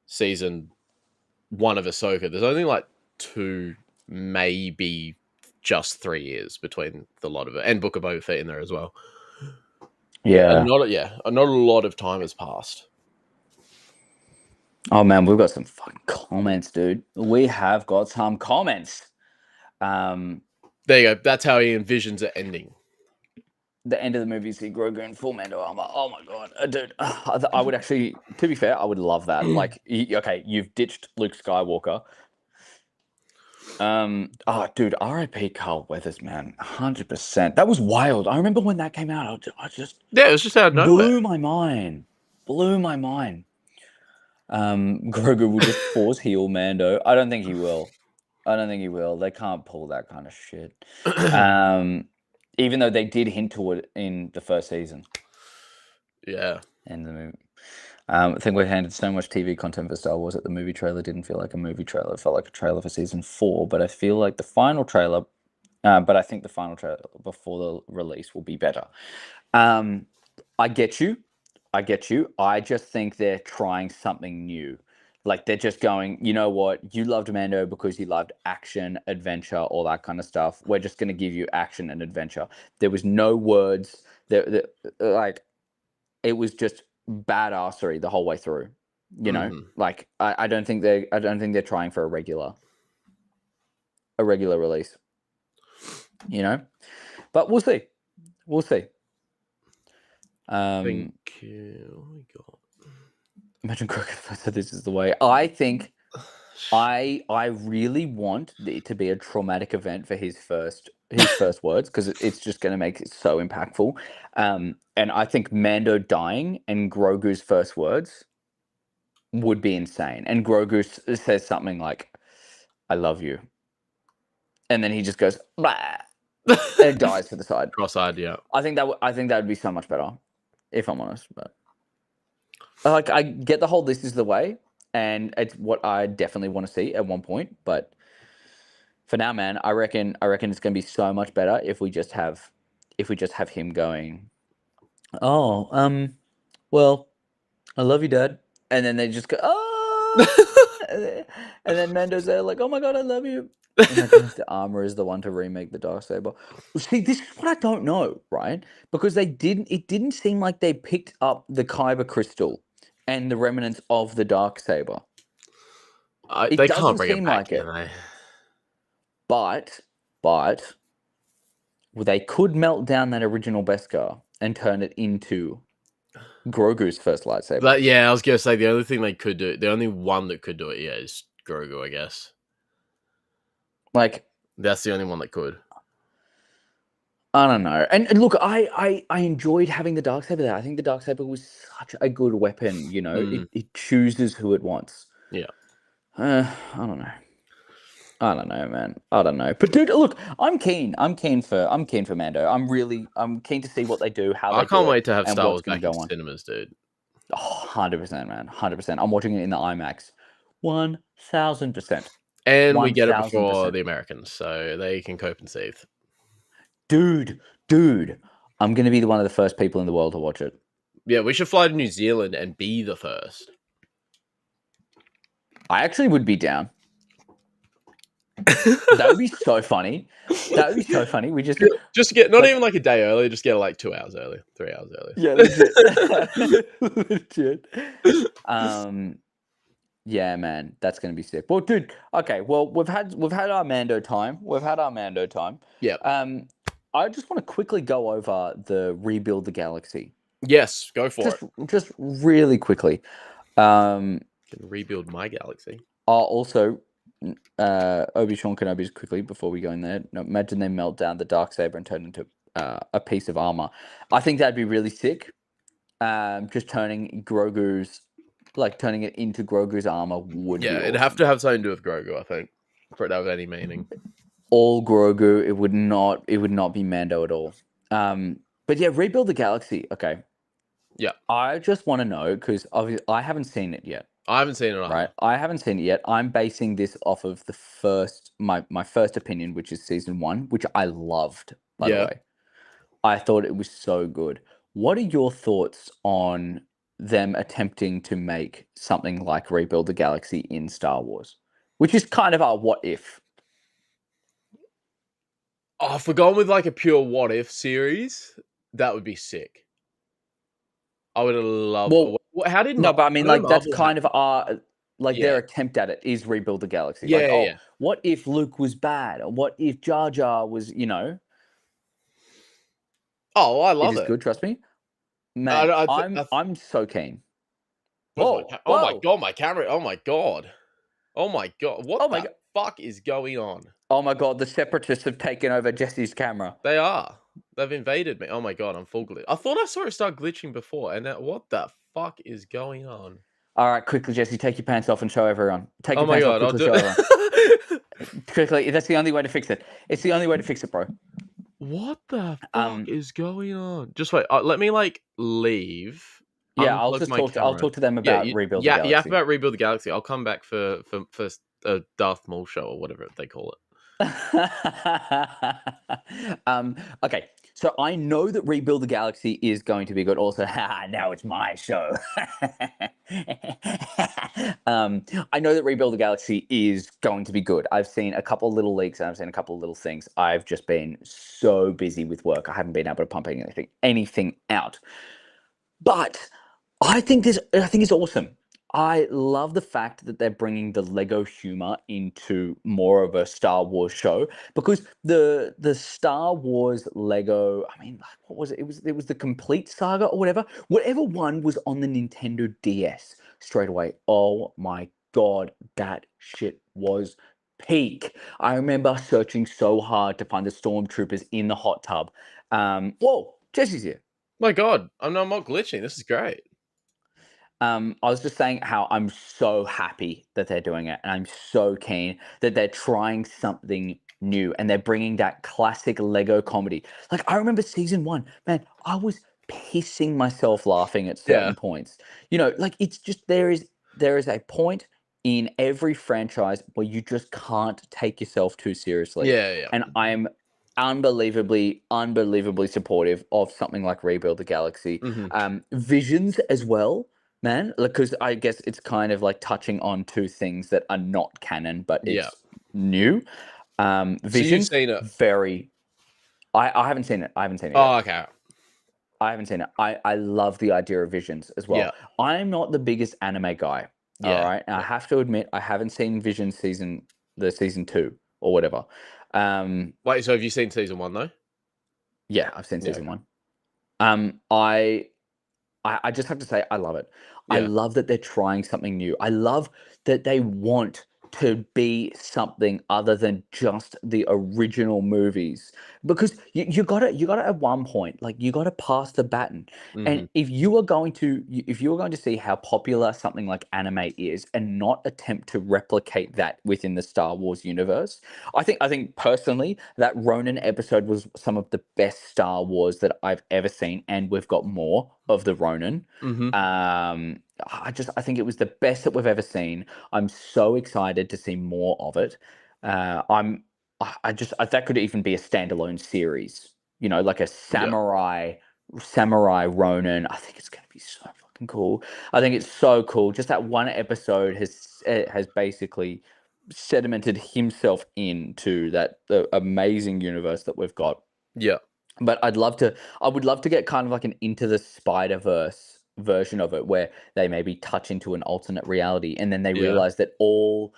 season 1 of Ahsoka, there's only like 2, maybe just 3 years between the lot of it, and Book of Boba Fett in there as well. Yeah, not a lot of time has passed. Oh man, we've got some fucking comments, dude. We have got some comments. There you go. That's how he envisions it ending. The end of the movie, see Grogu in full Mando armor. Oh my god, dude! I would actually, to be fair, I would love that. Like, okay, you've ditched Luke Skywalker. Dude, R.I.P. Carl Weathers, man, 100%. That was wild. I remember when that came out. I just it was just out of nowhere. Blew my mind. Grogu will just force heal Mando. I don't think he will. They can't pull that kind of shit. Even though they did hint to it in the first season. Yeah. And the movie. I think we handed so much TV content for Star Wars that the movie trailer didn't feel like a movie trailer. It felt like a trailer for season 4. But I feel like the final trailer, I think the final trailer before the release will be better. I get you. I just think they're trying something new. Like, they're just going, you know what? You loved Mando because you loved action, adventure, all that kind of stuff. We're just going to give you action and adventure. There was no words. Like, it was just badassery the whole way through. You know, like, I don't think they're trying for a regular release. You know, but we'll see. Thank you. Oh my god. Imagine Crooked said this is the way. I think I really want it to be a traumatic event for his first words, because it's just going to make it so impactful. And I think Mando dying and Grogu's first words would be insane. And Grogu says something like, "I love you," and then he just goes, "Blah," and dies to the side. Cross-eyed, yeah. I think that would be so much better, if I'm honest. But like, I get the whole "this is the way," and it's what I definitely want to see at one point. But for now, man, I reckon it's going to be so much better if we just have him going, "Oh, well, I love you, Dad," and then they just go, "Oh," and then Mando's there like, "Oh my god, I love you." Imagine if the armor is the one to remake the Darksaber. See, this is what I don't know, right? Because it didn't seem like they picked up the Kyber crystal and the remnants of the Darksaber. They can't bring it back, can they? But they could melt down that original Beskar and turn it into Grogu's first lightsaber. But yeah, I was gonna say the only thing they could do, the only one that could do it, is Grogu, I guess. Like, that's the only one that could. I don't know. And look, I enjoyed having the Darksaber there. I think the Darksaber was such a good weapon. You know, it chooses who it wants. Yeah. I don't know, man. I don't know. But dude, look, I'm keen for Mando. I'm keen to see what they do, how they do it. I can't wait to have Star Wars back in on cinemas, dude. Oh, 100%, man. 100%. I'm watching it in the IMAX. 1000%. And we get it before the Americans, so they can cope and save. Dude, I'm going to be one of the first people in the world to watch it. Yeah, we should fly to New Zealand and be the first. I actually would be down. That would be so funny. We just get not even like a day early, just get like 2 hours early, 3 hours early. Yeah, legit. Yeah, man, that's gonna be sick. Well, dude, okay. Well, we've had our Mando time. Yeah. I just want to quickly go over the Rebuild the Galaxy. Yes, go for it. Just really quickly. Can rebuild my galaxy. Also, Obi-Wan Kenobi, just quickly before we go in there. Imagine they melt down the Darksaber and turn it into a piece of armor. I think that'd be really sick. Just turning it into Grogu's armor would be awesome. It'd have to have something to do with Grogu, I think, for it to have any meaning. All Grogu, it would not be Mando at all. But yeah, Rebuild the Galaxy. Okay. Yeah. I just want to know, because obviously I haven't seen it yet. I haven't seen it. Right, I haven't seen it yet. I'm basing this off of the first my first opinion, which is season 1, which I loved. By the way, I thought it was so good. What are your thoughts on them attempting to make something like Rebuild the Galaxy in Star Wars, which is kind of our what if? Oh, if we're going with like a pure what if series, that would be sick. I would have loved. Well, how did no? But I mean, like that's kind of our their attempt at it is Rebuild the Galaxy. What if Luke was bad? Or what if Jar Jar was? Oh, I love it. It is good. Trust me, man. I'm so keen. Oh my god, my camera! Oh my god! Oh my god! What the fuck is going on? Oh my god, the separatists have taken over Jesse's camera. They are. They've invaded me. Oh my god, I'm full glitch. I thought I saw it start glitching before, and now what the fuck is going on? All right, quickly, Jesse, take your pants off and show everyone. Take your pants off, quickly, show everyone. Quickly, that's the only way to fix it. It's the only way to fix it, bro. What the fuck is going on? Just wait. Let me leave. Yeah, I'll talk to them about Rebuild the Galaxy. Yeah, about Rebuild the Galaxy. I'll come back for a Darth Maul show or whatever they call it. Okay, so I know that Rebuild the Galaxy is going to be good. Also, now it's my show. I know that Rebuild the Galaxy is going to be good. I've seen a couple of little leaks and I've seen a couple of little things. I've just been so busy with work. I haven't been able to pump anything out. But I think it's awesome. I love the fact that they're bringing the Lego humor into more of a Star Wars show, because the Star Wars Lego, I mean, what was it? It was the Complete Saga or whatever. Whatever one was on the Nintendo DS straight away. Oh my god, that shit was peak. I remember searching so hard to find the stormtroopers in the hot tub. Whoa, Jesse's here. My god, I'm not glitching. This is great. I was just saying how I'm so happy that they're doing it, and I'm so keen that they're trying something new and they're bringing that classic Lego comedy. Like, I remember season 1, man, I was pissing myself laughing at certain points. It's just there is a point in every franchise where you just can't take yourself too seriously. And I'm unbelievably supportive of something like Rebuild the Galaxy. Visions as well. Man, because I guess it's kind of like touching on two things that are not canon, but it's new. Visions, so you've seen it? I haven't seen it. I haven't seen it yet. Oh, okay. I haven't seen it. I love the idea of Visions as well. I'm not the biggest anime guy. All right. And I have to admit, I haven't seen Visions season 2 or whatever. Wait, so have you seen season 1 though? Yeah, I've seen season 1. I just have to say, I love it. I love that they're trying something new. I love that they want to be something other than just the original movies, because you gotta at one point, you gotta pass the baton. And if you are going to see how popular something like anime is and not attempt to replicate that within the Star Wars universe, I think personally that Ronin episode was some of the best Star Wars that I've ever seen, and we've got more of the Ronin. I think it was the best that we've ever seen. I'm so excited to see more of it. That could even be a standalone series, like a samurai Ronin. I think it's going to be so fucking cool. I think it's so cool. Just that one episode has basically sedimented himself into the amazing universe that we've got. Yeah. But I would love to get kind of like an Into the Spider-Verse version of it, where they maybe touch into an alternate reality, and then they realize that all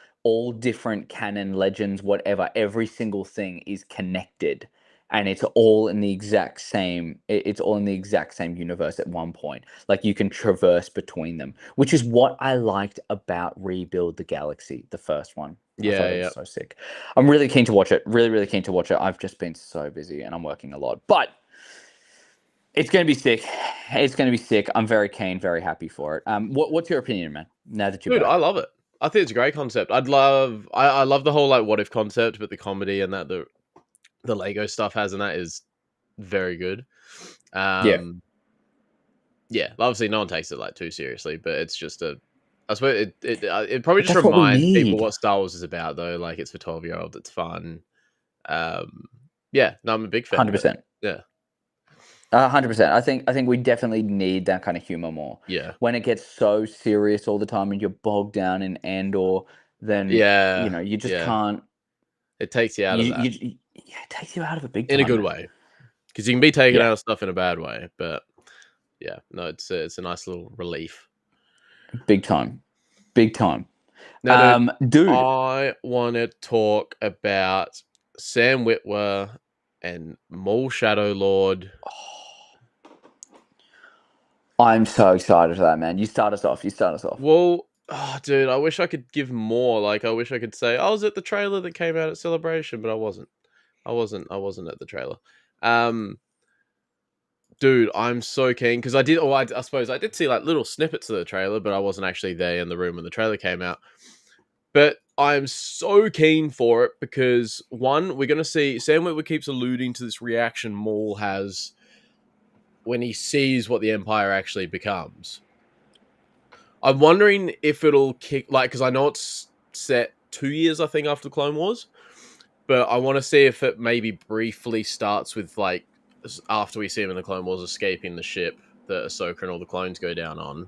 different canon legends, whatever, every single thing is connected, and it's all in the exact same universe at one point. Like, you can traverse between them, which is what I liked about Rebuild the Galaxy, the first one. I thought it was so sick. I'm really keen to watch it. Really, really keen to watch it. I've just been so busy and I'm working a lot, but it's going to be sick. It's going to be sick. I'm very keen, very happy for it. What's your opinion, man? Now that you're back? I love it. I think it's a great concept. I love the whole what if concept, but the comedy and that the Lego stuff has in that is very good. Yeah. Obviously, no one takes it too seriously, but it's just I suppose it probably just reminds people what Star Wars is about, though. Like, it's for 12-year-olds. It's fun. Yeah, no, I'm a big fan. 100%. Yeah. 100%. I think we definitely need that kind of humor more. Yeah. When it gets so serious all the time and you're bogged down in Andor, then you just can't. It takes you out of that. It takes you out of it big time. In a good way, because you can be taken out of stuff in a bad way. But yeah, no, it's a nice little relief. Big time. Now, dude, I want to talk about Sam Witwer and Maul Shadow Lord. I'm so excited for that, man. You start us off. Well, dude, I wish I could give more. Like, I wish I could say I was at the trailer that came out at Celebration, but I wasn't. I wasn't at the trailer. Dude, I'm so keen because I did. I suppose I did see like little snippets of the trailer, but I wasn't actually there in the room when the trailer came out. But I'm so keen for it because, one, we're going to see Sam Witwer keeps alluding to this reaction Maul has when he sees what the Empire actually becomes. I'm wondering if it'll kick, like, because I know it's set 2 years, I think, after the Clone Wars, but I want to see if it maybe briefly starts with, like, after we see him in the Clone Wars escaping the ship that Ahsoka and all the clones go down on,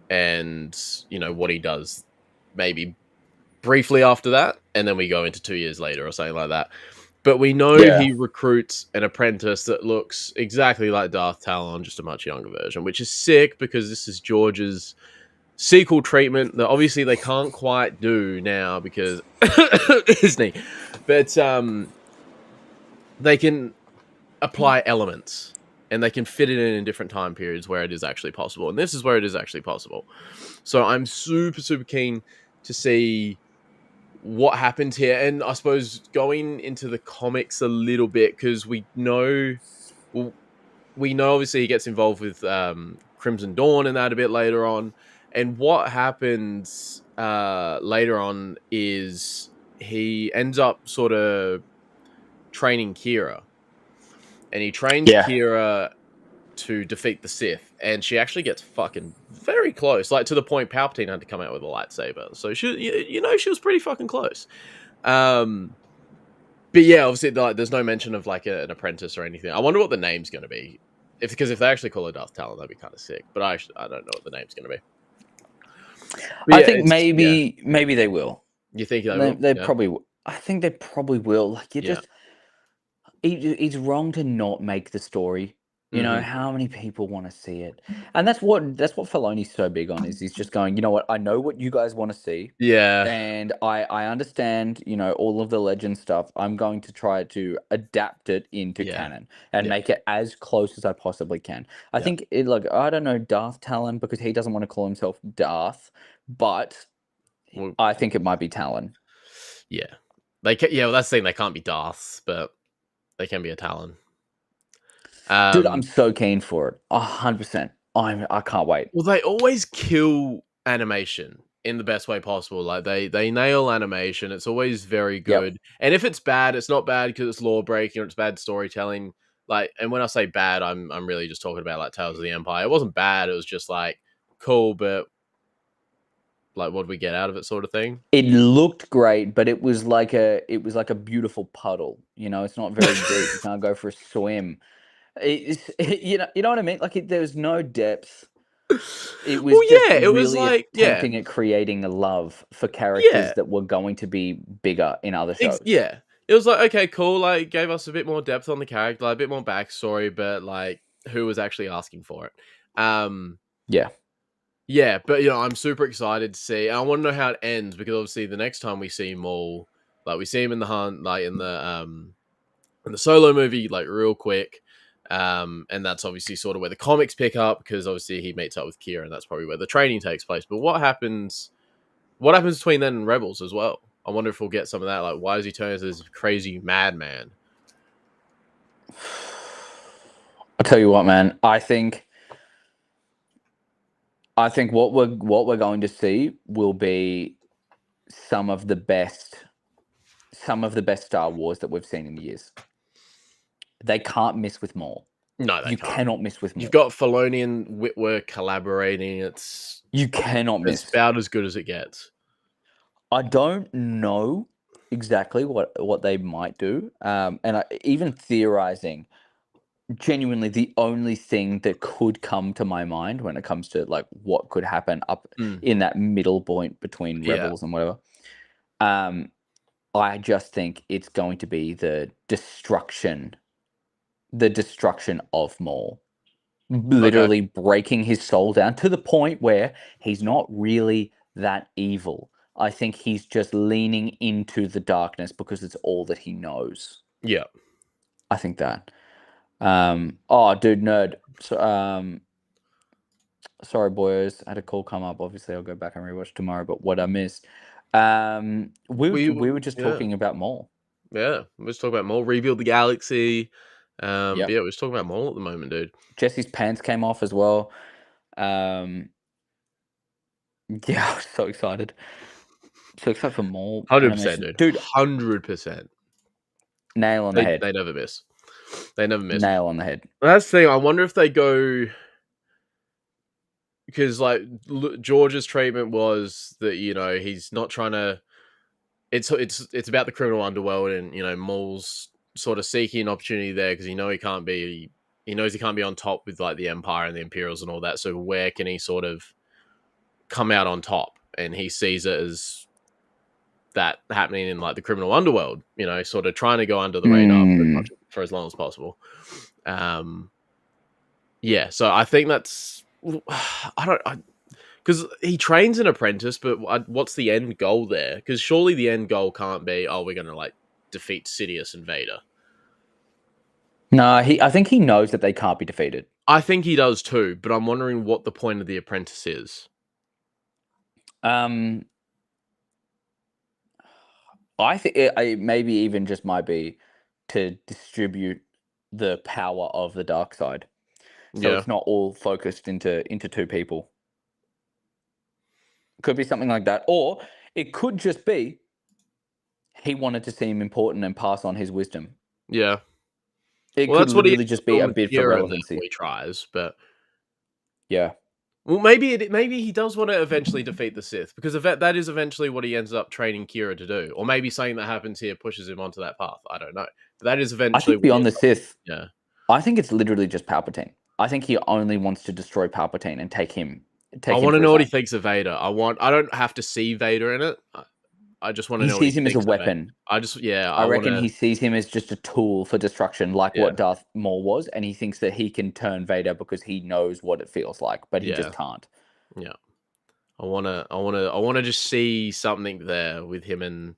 and, you know, what he does maybe briefly after that, and then we go into 2 years later or something like that. But we know he recruits an apprentice that looks exactly like Darth Talon, just a much younger version, which is sick because this is George's sequel treatment that obviously they can't quite do now because Disney. But they can apply elements and they can fit it in different time periods where it is actually possible. And this is where it is actually possible. So I'm super, super keen to see what happened here, and I suppose going into the comics a little bit because we know obviously he gets involved with Crimson Dawn and that a bit later on, and what happens later on is he ends up sort of training Kira, and he trains Kira to defeat the Sith, and she actually gets fucking very close, like to the point Palpatine had to come out with a lightsaber. So she was pretty fucking close. But yeah, obviously, like, there's no mention of like an apprentice or anything. I wonder what the name's going to be, because if they actually call her Darth Talon, that'd be kind of sick. But I don't know what the name's going to be. But I think maybe they will. You think they will? They probably. I think they probably will. Like it's wrong to not make the story. You know, how many people want to see it? And that's what Filoni's so big on, is he's just going, you know what, I know what you guys want to see. Yeah. And I understand, you know, all of the legend stuff. I'm going to try to adapt it into canon and make it as close as I possibly can. I think I don't know Darth Talon because he doesn't want to call himself Darth, but I think it might be Talon. Yeah. That's the thing, they can't be Darths, but they can be a Talon. Dude, I'm so keen for it. 100%. I can't wait. Well, they always kill animation in the best way possible. Like they nail animation. It's always very good. And if it's bad, it's not bad because it's lore breaking or it's bad storytelling. Like, and when I say bad, I'm really just talking about like Tales of the Empire. It wasn't bad. It was just like cool, but like, what did we get out of it, sort of thing. It looked great, but it was like a beautiful puddle. You know, it's not very deep. You can't go for a swim. You know what I mean? Like, there was no depth. It was it was like attempting at creating a love for characters that were going to be bigger in other shows. It was like, okay, cool. Like, gave us a bit more depth on the character, like a bit more backstory, but like, who was actually asking for it? Yeah, but you know, I'm super excited to see. And I want to know how it ends because obviously the next time we see Maul, like we see him in the hunt, like in the Solo movie, like real quick. And that's obviously sort of where the comics pick up because obviously he meets up with Kira and that's probably where the training takes place. But what happens between then and Rebels as well? I wonder if we'll get some of that. Like, why does he turn into this crazy madman? I'll tell you what, man. I think what we're going to see will be some of the best Star Wars that we've seen in years. They can't miss with Maul. No, they you can't. cannot miss with Maul. You've got Filoni and Whitworth collaborating. You cannot miss. It's about as good as it gets. I don't know exactly what they might do, and even theorizing. Genuinely, the only thing that could come to my mind when it comes to like what could happen up in that middle point between Rebels and whatever, I just think it's going to be the destruction of Maul. Literally breaking his soul down to the point where he's not really that evil. I think he's just leaning into the darkness because it's all that he knows. Yeah. I think that. Oh, dude, nerd. So, sorry, boys. I had a call come up. Obviously, I'll go back and rewatch tomorrow. But what I missed, we were just talking about Maul. Yeah, we're just talking about Maul. Rebuild the galaxy. Yeah, we're just talking about Maul at the moment, dude. Jesse's pants came off as well. Yeah, I was so excited. So excited for Maul. 100%, dude. 100%. Nail on the head. They never miss. They never miss. Nail on the head. That's the thing. I wonder if they go, because like George's treatment was that, you know, he's not trying to. It's about the criminal underworld, and you know, Maul's sort of seeking an opportunity there because he knows he can't be on top with like the Empire and the Imperials and all that. So where can he sort of come out on top? And he sees it as that happening in like the criminal underworld, you know, sort of trying to go under the radar for as long as possible. Yeah, so I think that's because he trains an apprentice, but what's the end goal there? Because surely the end goal can't be, oh, we're going to like defeat Sidious and Vader. No, I think he knows that they can't be defeated. I think he does too, but I'm wondering what the point of the apprentice is. I think it maybe even just might be to distribute the power of the dark side, so it's not all focused into two people. Could be something like that, or it could just be he wanted to seem important and pass on his wisdom. Yeah, it could literally just be a bid for relevancy. He tries, but yeah. Well, maybe he does want to eventually defeat the Sith, because that is eventually what he ends up training Kira to do. Or maybe something that happens here pushes him onto that path. I don't know. But that is eventually... I think beyond the Sith, yeah. I think it's literally just Palpatine. I think he only wants to destroy Palpatine and take him. I want to know what he thinks of Vader. I don't have to see Vader in it. I just want to know what he sees him as a weapon. I reckon he sees him as just a tool for destruction, like what Darth Maul was, and he thinks that he can turn Vader because he knows what it feels like, but he just can't. Yeah, I wanna just see something there with him and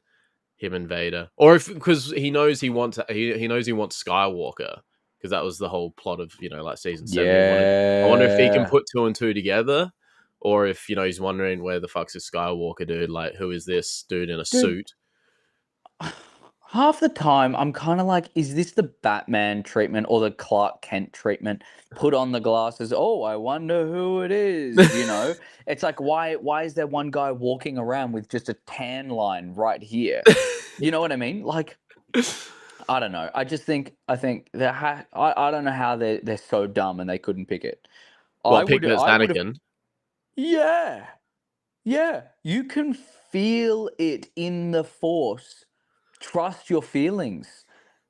Vader, or because he knows he wants Skywalker, because that was the whole plot of like season 7. Yeah, I wonder if he can put 2 and 2 together. Or if, he's wondering where the fuck's this Skywalker dude? Like, who is this dude in a suit? Half the time, I'm kind of like, is this the Batman treatment or the Clark Kent treatment? Put on the glasses. Oh, I wonder who it is. It's like, why is there one guy walking around with just a tan line right here? You know what I mean? Like, I don't know. I think I don't know how they're so dumb and they couldn't pick it. Well, pick it as Anakin. Yeah. You can feel it in the Force. Trust your feelings.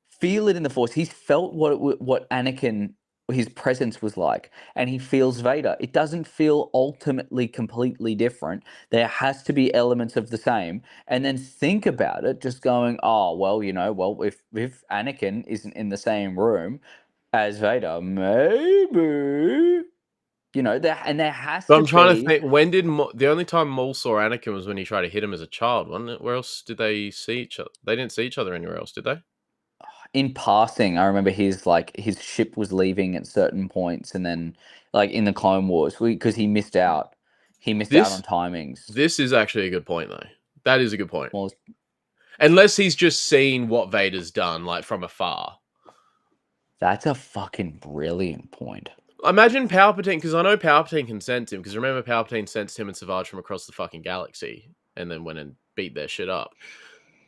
Feel it in the Force. He's felt what Anakin, his presence was like, and he feels Vader. It doesn't feel ultimately completely different. There has to be elements of the same. And then think about it, just going, oh, well, if Anakin isn't in the same room as Vader, maybe... there has to be... I'm trying to think, when did... the only time Maul saw Anakin was when he tried to hit him as a child, wasn't it? Where else did they see each other? They didn't see each other anywhere else, did they? In passing, I remember his ship was leaving at certain points, and then, in the Clone Wars, because he missed out. He missed out on timings. This is actually a good point, though. That is a good point. Well, unless he's just seen what Vader's done, from afar. That's a fucking brilliant point. Imagine Palpatine, because I know Palpatine can sense him, because remember Palpatine sensed him and Savage from across the fucking galaxy, and then went and beat their shit up.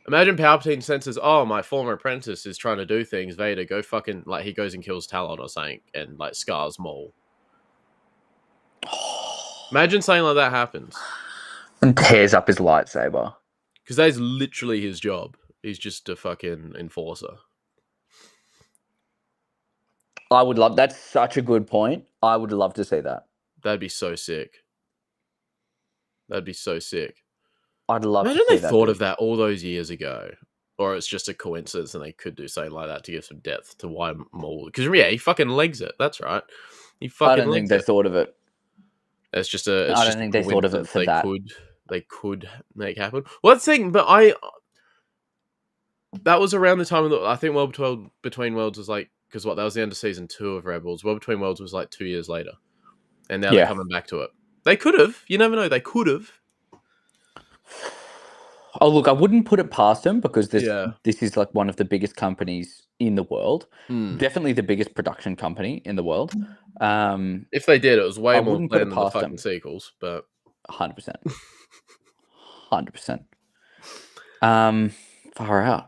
Imagine Palpatine senses, oh, my former apprentice is trying to do things. Vader, go fucking like he goes and kills Talon or something, and like scars Maul. Imagine something like that happens. And tears up his lightsaber. Because that is literally his job. He's just a fucking enforcer. I would love... That's such a good point. I would love to see that. That'd be so sick. That'd be so sick. I'd love Imagine to see they that. thought of that all those years ago. Or it's just a coincidence and they could do something like that to give some depth to why Maul... Because, yeah, he fucking legs it. That's right. He fucking I don't think they thought of it. It's just a... I don't think they thought of it for that. They could make happen. Well, that's the thing, but that was around the time of I think World Between Worlds was like... Because that was the end of season 2 of Rebels. World Between Worlds was like 2 years later. And now they're coming back to it. They could have. You never know. They could have. Oh, look, I wouldn't put it past them because this is like one of the biggest companies in the world. Definitely the biggest production company in the world. If they did, it was way more planned than the fucking sequels. But 100%. 100%. Far out.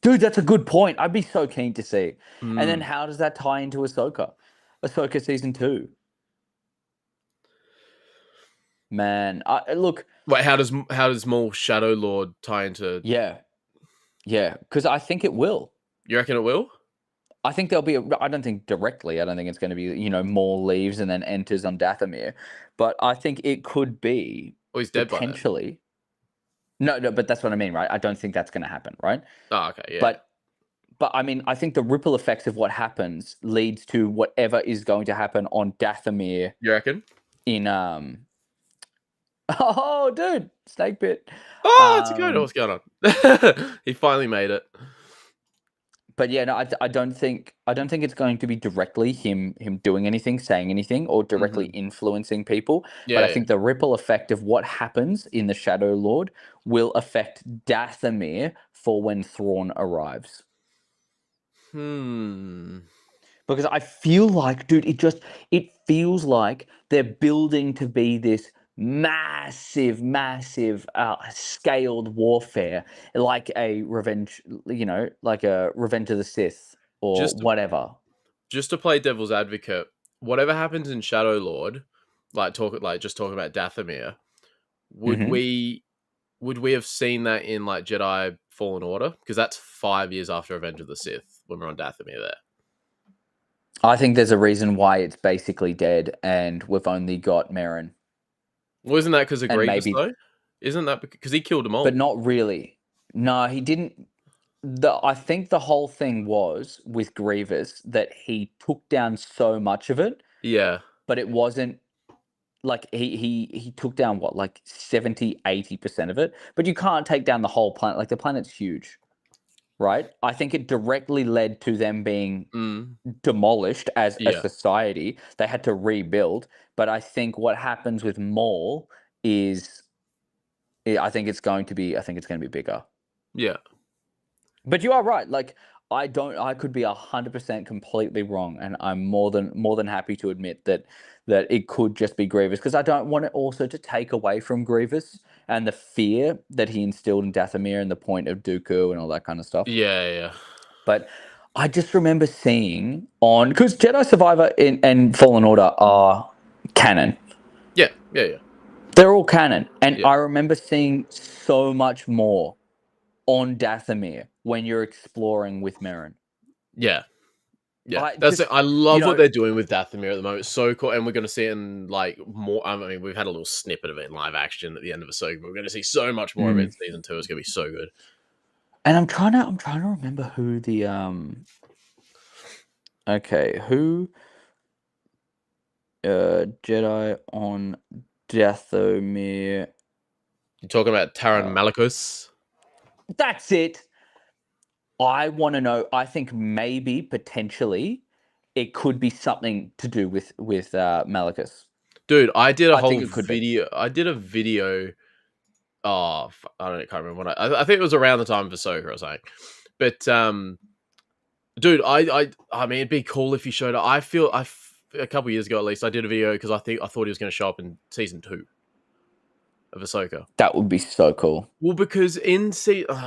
Dude, that's a good point. I'd be so keen to see. And then how does that tie into Ahsoka? Ahsoka season 2. Man, look. Wait, how does Maul Shadow Lord tie into? Yeah, because I think it will. You reckon it will? I think there'll be. I don't think directly. I don't think it's going to be Maul leaves and then enters on Dathomir, but I think it could be. Oh, he's dead potentially. No, but that's what I mean, right? I don't think that's going to happen, right? Oh, okay, yeah. But I mean, I think the ripple effects of what happens leads to whatever is going to happen on Dathomir. You reckon? In Oh, dude, snake bit. Oh, it's a good. What's going on? He finally made it. But yeah, no, I don't think it's going to be directly him doing anything, saying anything, or directly influencing people. Yeah, but I think the ripple effect of what happens in the Shadow Lord will affect Dathomir for when Thrawn arrives. Because I feel like, dude, it feels like they're building to be this massive scaled warfare, like a revenge, like a Revenge of the Sith or whatever. Just to play devil's advocate, whatever happens in Shadow Lord, just talking about Dathomir, would we have seen that in like Jedi Fallen Order? Because that's 5 years after Revenge of the Sith when we're on Dathomir there. I think there's a reason why it's basically dead and we've only got Merrin. Well, isn't that because of Grievous, though? Isn't that because he killed them all? But not really. No, he didn't. I think the whole thing was with Grievous that he took down so much of it. Yeah. But it wasn't like he took down what, like 70, 80% of it. But you can't take down the whole planet. Like the planet's huge. Right? I think it directly led to them being demolished as a society. They had to rebuild. But I think what happens with Maul is, I think it's going to be bigger. Yeah. But you are right. Like I could be 100% completely wrong, and I'm more than happy to admit that it could just be Grievous, because I don't want it also to take away from Grievous and the fear that he instilled in Dathomir and the point of Dooku and all that kind of stuff. Yeah. But I just remember seeing because Jedi Survivor and Fallen Order are canon. Yeah. They're all canon, and I remember seeing so much more on Dathomir when you're exploring with Merrin. Yeah. I love what they're doing with Dathomir at the moment. It's so cool, and we're going to see it in like more. I mean, we've had a little snippet of it in live action at the end of Ahsoka, but we're going to see so much more of it in season 2. It's going to be so good. And I'm trying to remember who the who Jedi on Dathomir. You're talking about Taron Malicos? That's it. I want to know. I think maybe potentially it could be something to do with Malicos. Dude, I did a whole video. I did a video. Oh, can't remember what I think it was around the time of Ahsoka or something. But dude, I mean, it'd be cool if he showed up. A couple years ago at least, I did a video because I thought he was going to show up in season 2. of Ahsoka. That would be so cool. Well, because I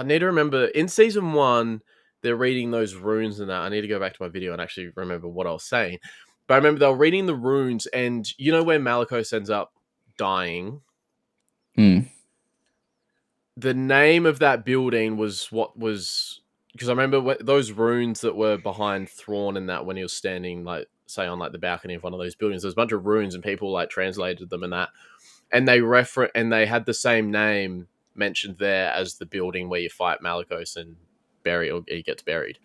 need to remember, in season 1, they're reading those runes and that. I need to go back to my video and actually remember what I was saying. But I remember they were reading the runes, and you know where Malicos ends up dying? The name of that building was what was... Because I remember those runes that were behind Thrawn and that when he was standing, like, say, on like the balcony of one of those buildings, there's a bunch of runes and people like translated them and that. And they had the same name mentioned there as the building where you fight Malicos and he gets buried.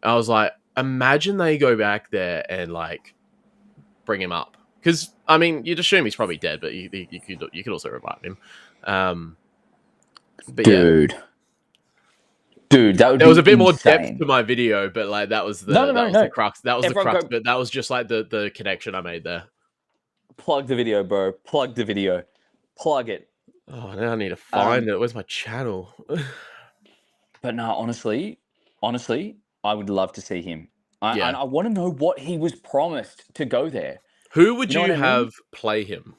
I was like, imagine they go back there and like bring him up, because I mean, you'd assume he's probably dead, but you could also revive him. But dude, that would there was a bit insane. more depth to my video, but like that was the crux. That was the crux. But that was just like the connection I made there. Plug the video, bro. Plug the video. Plug it. Oh, now I need to find it. Where's my channel? But no, honestly, I would love to see him. And I want to know what he was promised to go there. Who would you have play him?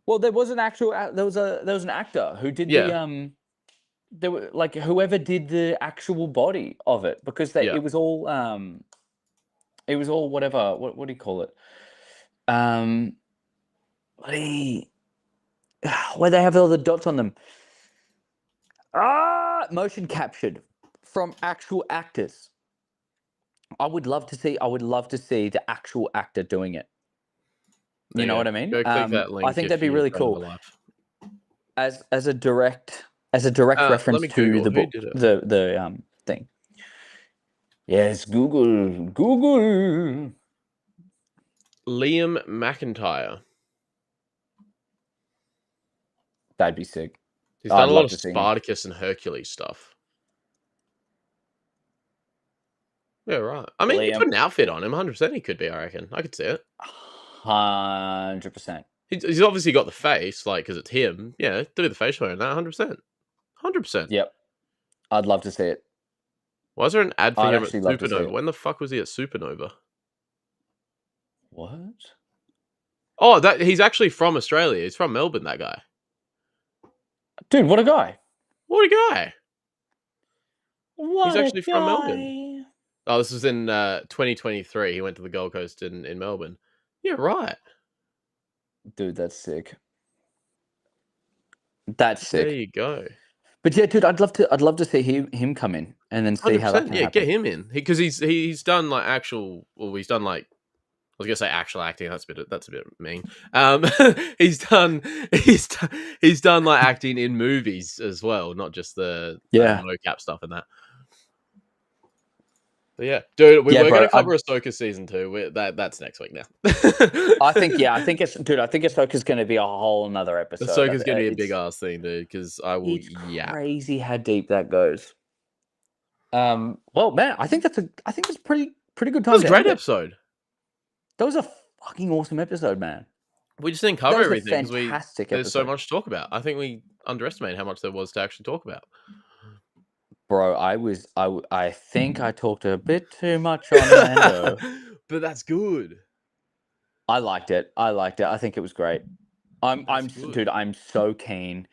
Well, there was an actor who did there were like whoever did the actual body of it, because it was all whatever. What do you call it? Where they have all the dots on them. Motion captured from actual actors. I would love to see the actual actor doing it. You know what I mean? Go click that link. I think that'd be really cool. As a direct reference to the book, the thing. Yes, Google. Liam McIntyre. That'd be sick. He's done a lot of Spartacus and Hercules stuff. Yeah, right. I mean, you put an outfit on him, 100% he could be, I reckon. I could see it. 100%. He's obviously got the face, like, because it's him. Yeah, do the facial hair in that, 100%. 100%. Yep. I'd love to see it. Why is there an ad for him at Supernova? When the fuck was he at Supernova? What? Oh, he's actually from Australia. He's from Melbourne, that guy. Dude, what a guy. He's actually from Melbourne. Oh, this was in 2023. He went to the Gold Coast in Melbourne. Yeah, right. Dude, that's sick. That's sick. There you go. But yeah, dude, I'd love to see him come in and then see how that can happen. Get him in, because he's done like actual. Well, he's done like, I was gonna say actual acting. That's a bit mean. He's done like acting in movies as well, not just the mocap stuff and that. But yeah, dude, we're going to cover Ahsoka season 2. That's next week now. I think Ahsoka's going to be a whole another episode. Ahsoka's going to be a big ass thing, dude. Because I will. It's crazy how deep that goes. Well, man, I think it's pretty good time. That was a great episode. That was a fucking awesome episode, man. We just didn't cover everything because there's so much to talk about. I think we underestimated how much there was to actually talk about. Bro, I think I talked a bit too much on Mando. But that's good. I liked it. I think it was great. Dude, I'm so keen.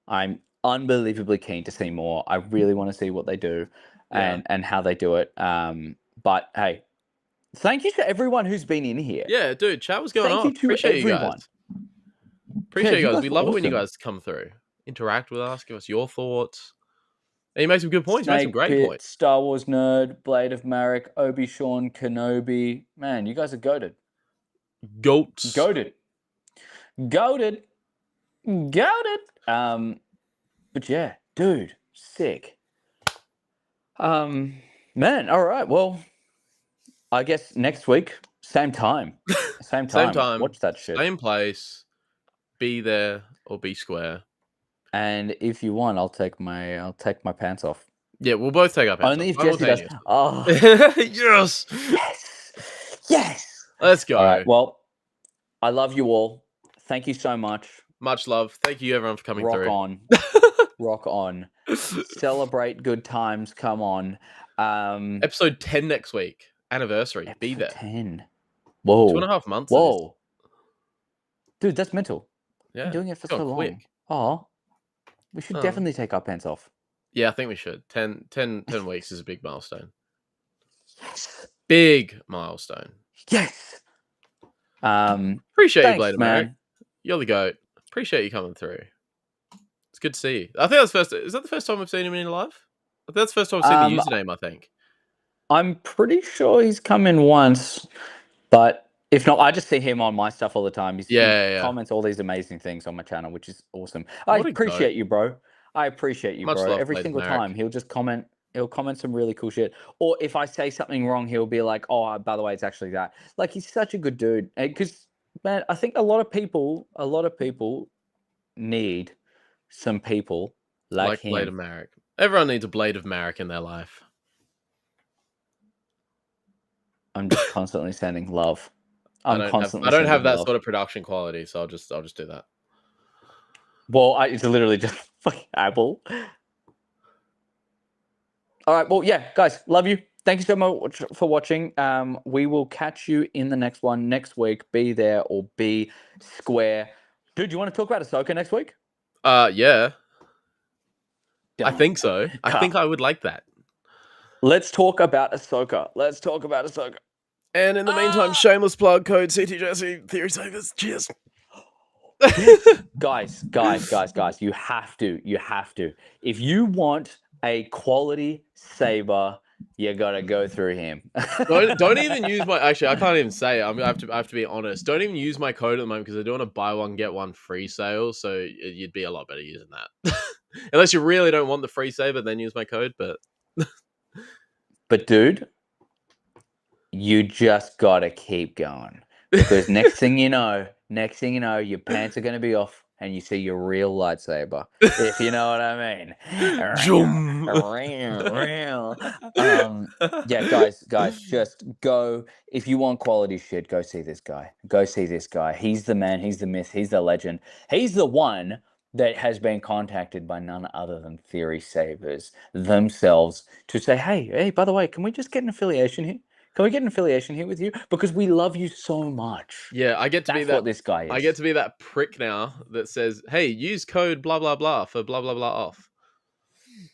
I'm unbelievably keen to see more. I really want to see what they do and how they do it. But hey, thank you to everyone who's been in here. Yeah, dude, chat was going on. Thank you to everyone. Appreciate you guys. We love it when you guys come through, interact with us, give us your thoughts. And you made some good points. You made some great points. Star Wars Nerd, Blade of Marek, Obi-Sean Kenobi. Man, you guys are goated. Goats. Goated. But yeah, dude, sick. Man, all right. Well, I guess next week, same time. Same time. Watch that shit. Same place. Be there or be square. And if you want, I'll take my pants off. Yeah, we'll both take our pants off. Only if Jesse does. Oh. Yes. Yes. Let's go. All right. Well, I love you all. Thank you so much. Much love. Thank you, everyone, for coming through. Rock on. Celebrate good times. Come on. Episode 10 next week. Anniversary. Be there. 10. Whoa. 2.5 months. Whoa. Dude, that's mental. Yeah, Been doing it for it's gone so long. quick. Oh, we should definitely take our pants off. Yeah, I think we should. 10 weeks is a big milestone. Yes. Big milestone. Yes. Appreciate you, Thanks, Blade of man. Merrick. You're the GOAT. Appreciate you coming through. It's good to see you. I think that's first. Is that the first time we've seen him in live? I think that's the first time I've seen the username, I think. I'm pretty sure he's come in once, but if not, I just see him on my stuff all the time. He comments all these amazing things on my channel, which is awesome. I appreciate you, bro. I appreciate you, bro. Every single time he'll just comment. He'll comment some really cool shit. Or if I say something wrong, he'll be like, "Oh, by the way, it's actually that." Like, he's such a good dude. Because, man, I think a lot of people need some people like him. Blade of Merrick. Everyone needs a Blade of Merrick in their life. I'm just constantly sending love. I don't have that sort of production quality, so I'll just do that. Well, it's literally just fucking Apple. All right. Well, yeah, guys, love you. Thank you so much for watching. We will catch you in the next one next week. Be there or be square. Dude, you want to talk about Ahsoka next week? Yeah. I think so. I think I would like that. Let's talk about Ahsoka. And in the meantime, shameless plug, code CT Jesse, Theory Savers. Cheers. Guys, you have to. If you want a quality saber, you gotta go through him. don't even use my. Actually, I can't even say it. I have to be honest. Don't even use my code at the moment because they're doing a buy one get one free sale. So you'd be a lot better using that. Unless you really don't want the free saber, then use my code. But dude, you just gotta keep going because next thing you know, your pants are gonna be off and you see your real lightsaber. If you know what I mean. Yeah, guys, just go. If you want quality shit, go see this guy. He's the man. He's the myth. He's the legend. He's the one that has been contacted by none other than Theory Savers themselves to say, hey, by the way, can we just get an affiliation here? Can we get an affiliation here with you? Because we love you so much. Yeah, I get to be that. What this guy is. I get to be that prick now that says, "Hey, use code blah blah blah for blah blah blah off."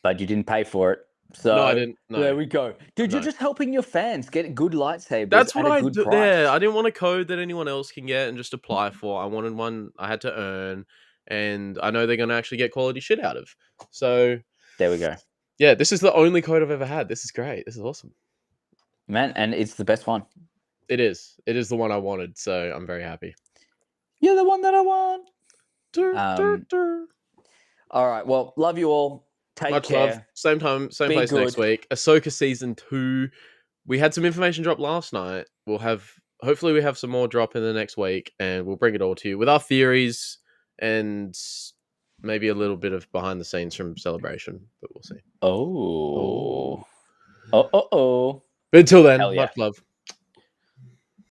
But you didn't pay for it. So no, I didn't. No. There we go, dude. You're just helping your fans get good lightsabers. That's what I do. Yeah, I didn't want a code that anyone else can get and just apply for. I wanted one I had to earn, and I know they're going to actually get quality shit out of. So there we go. Yeah, this is the only code I've ever had. This is great. This is awesome. Man, and it's the best one. It is. It is the one I wanted, so I'm very happy. You're the one that I want. All right. Well, love you all. Take care. Love. Same time, same place next week. Ahsoka season 2. We had some information drop last night. Hopefully we have some more drop in the next week, and we'll bring it all to you with our theories and maybe a little bit of behind the scenes from Celebration, but we'll see. Oh. But until then, much love.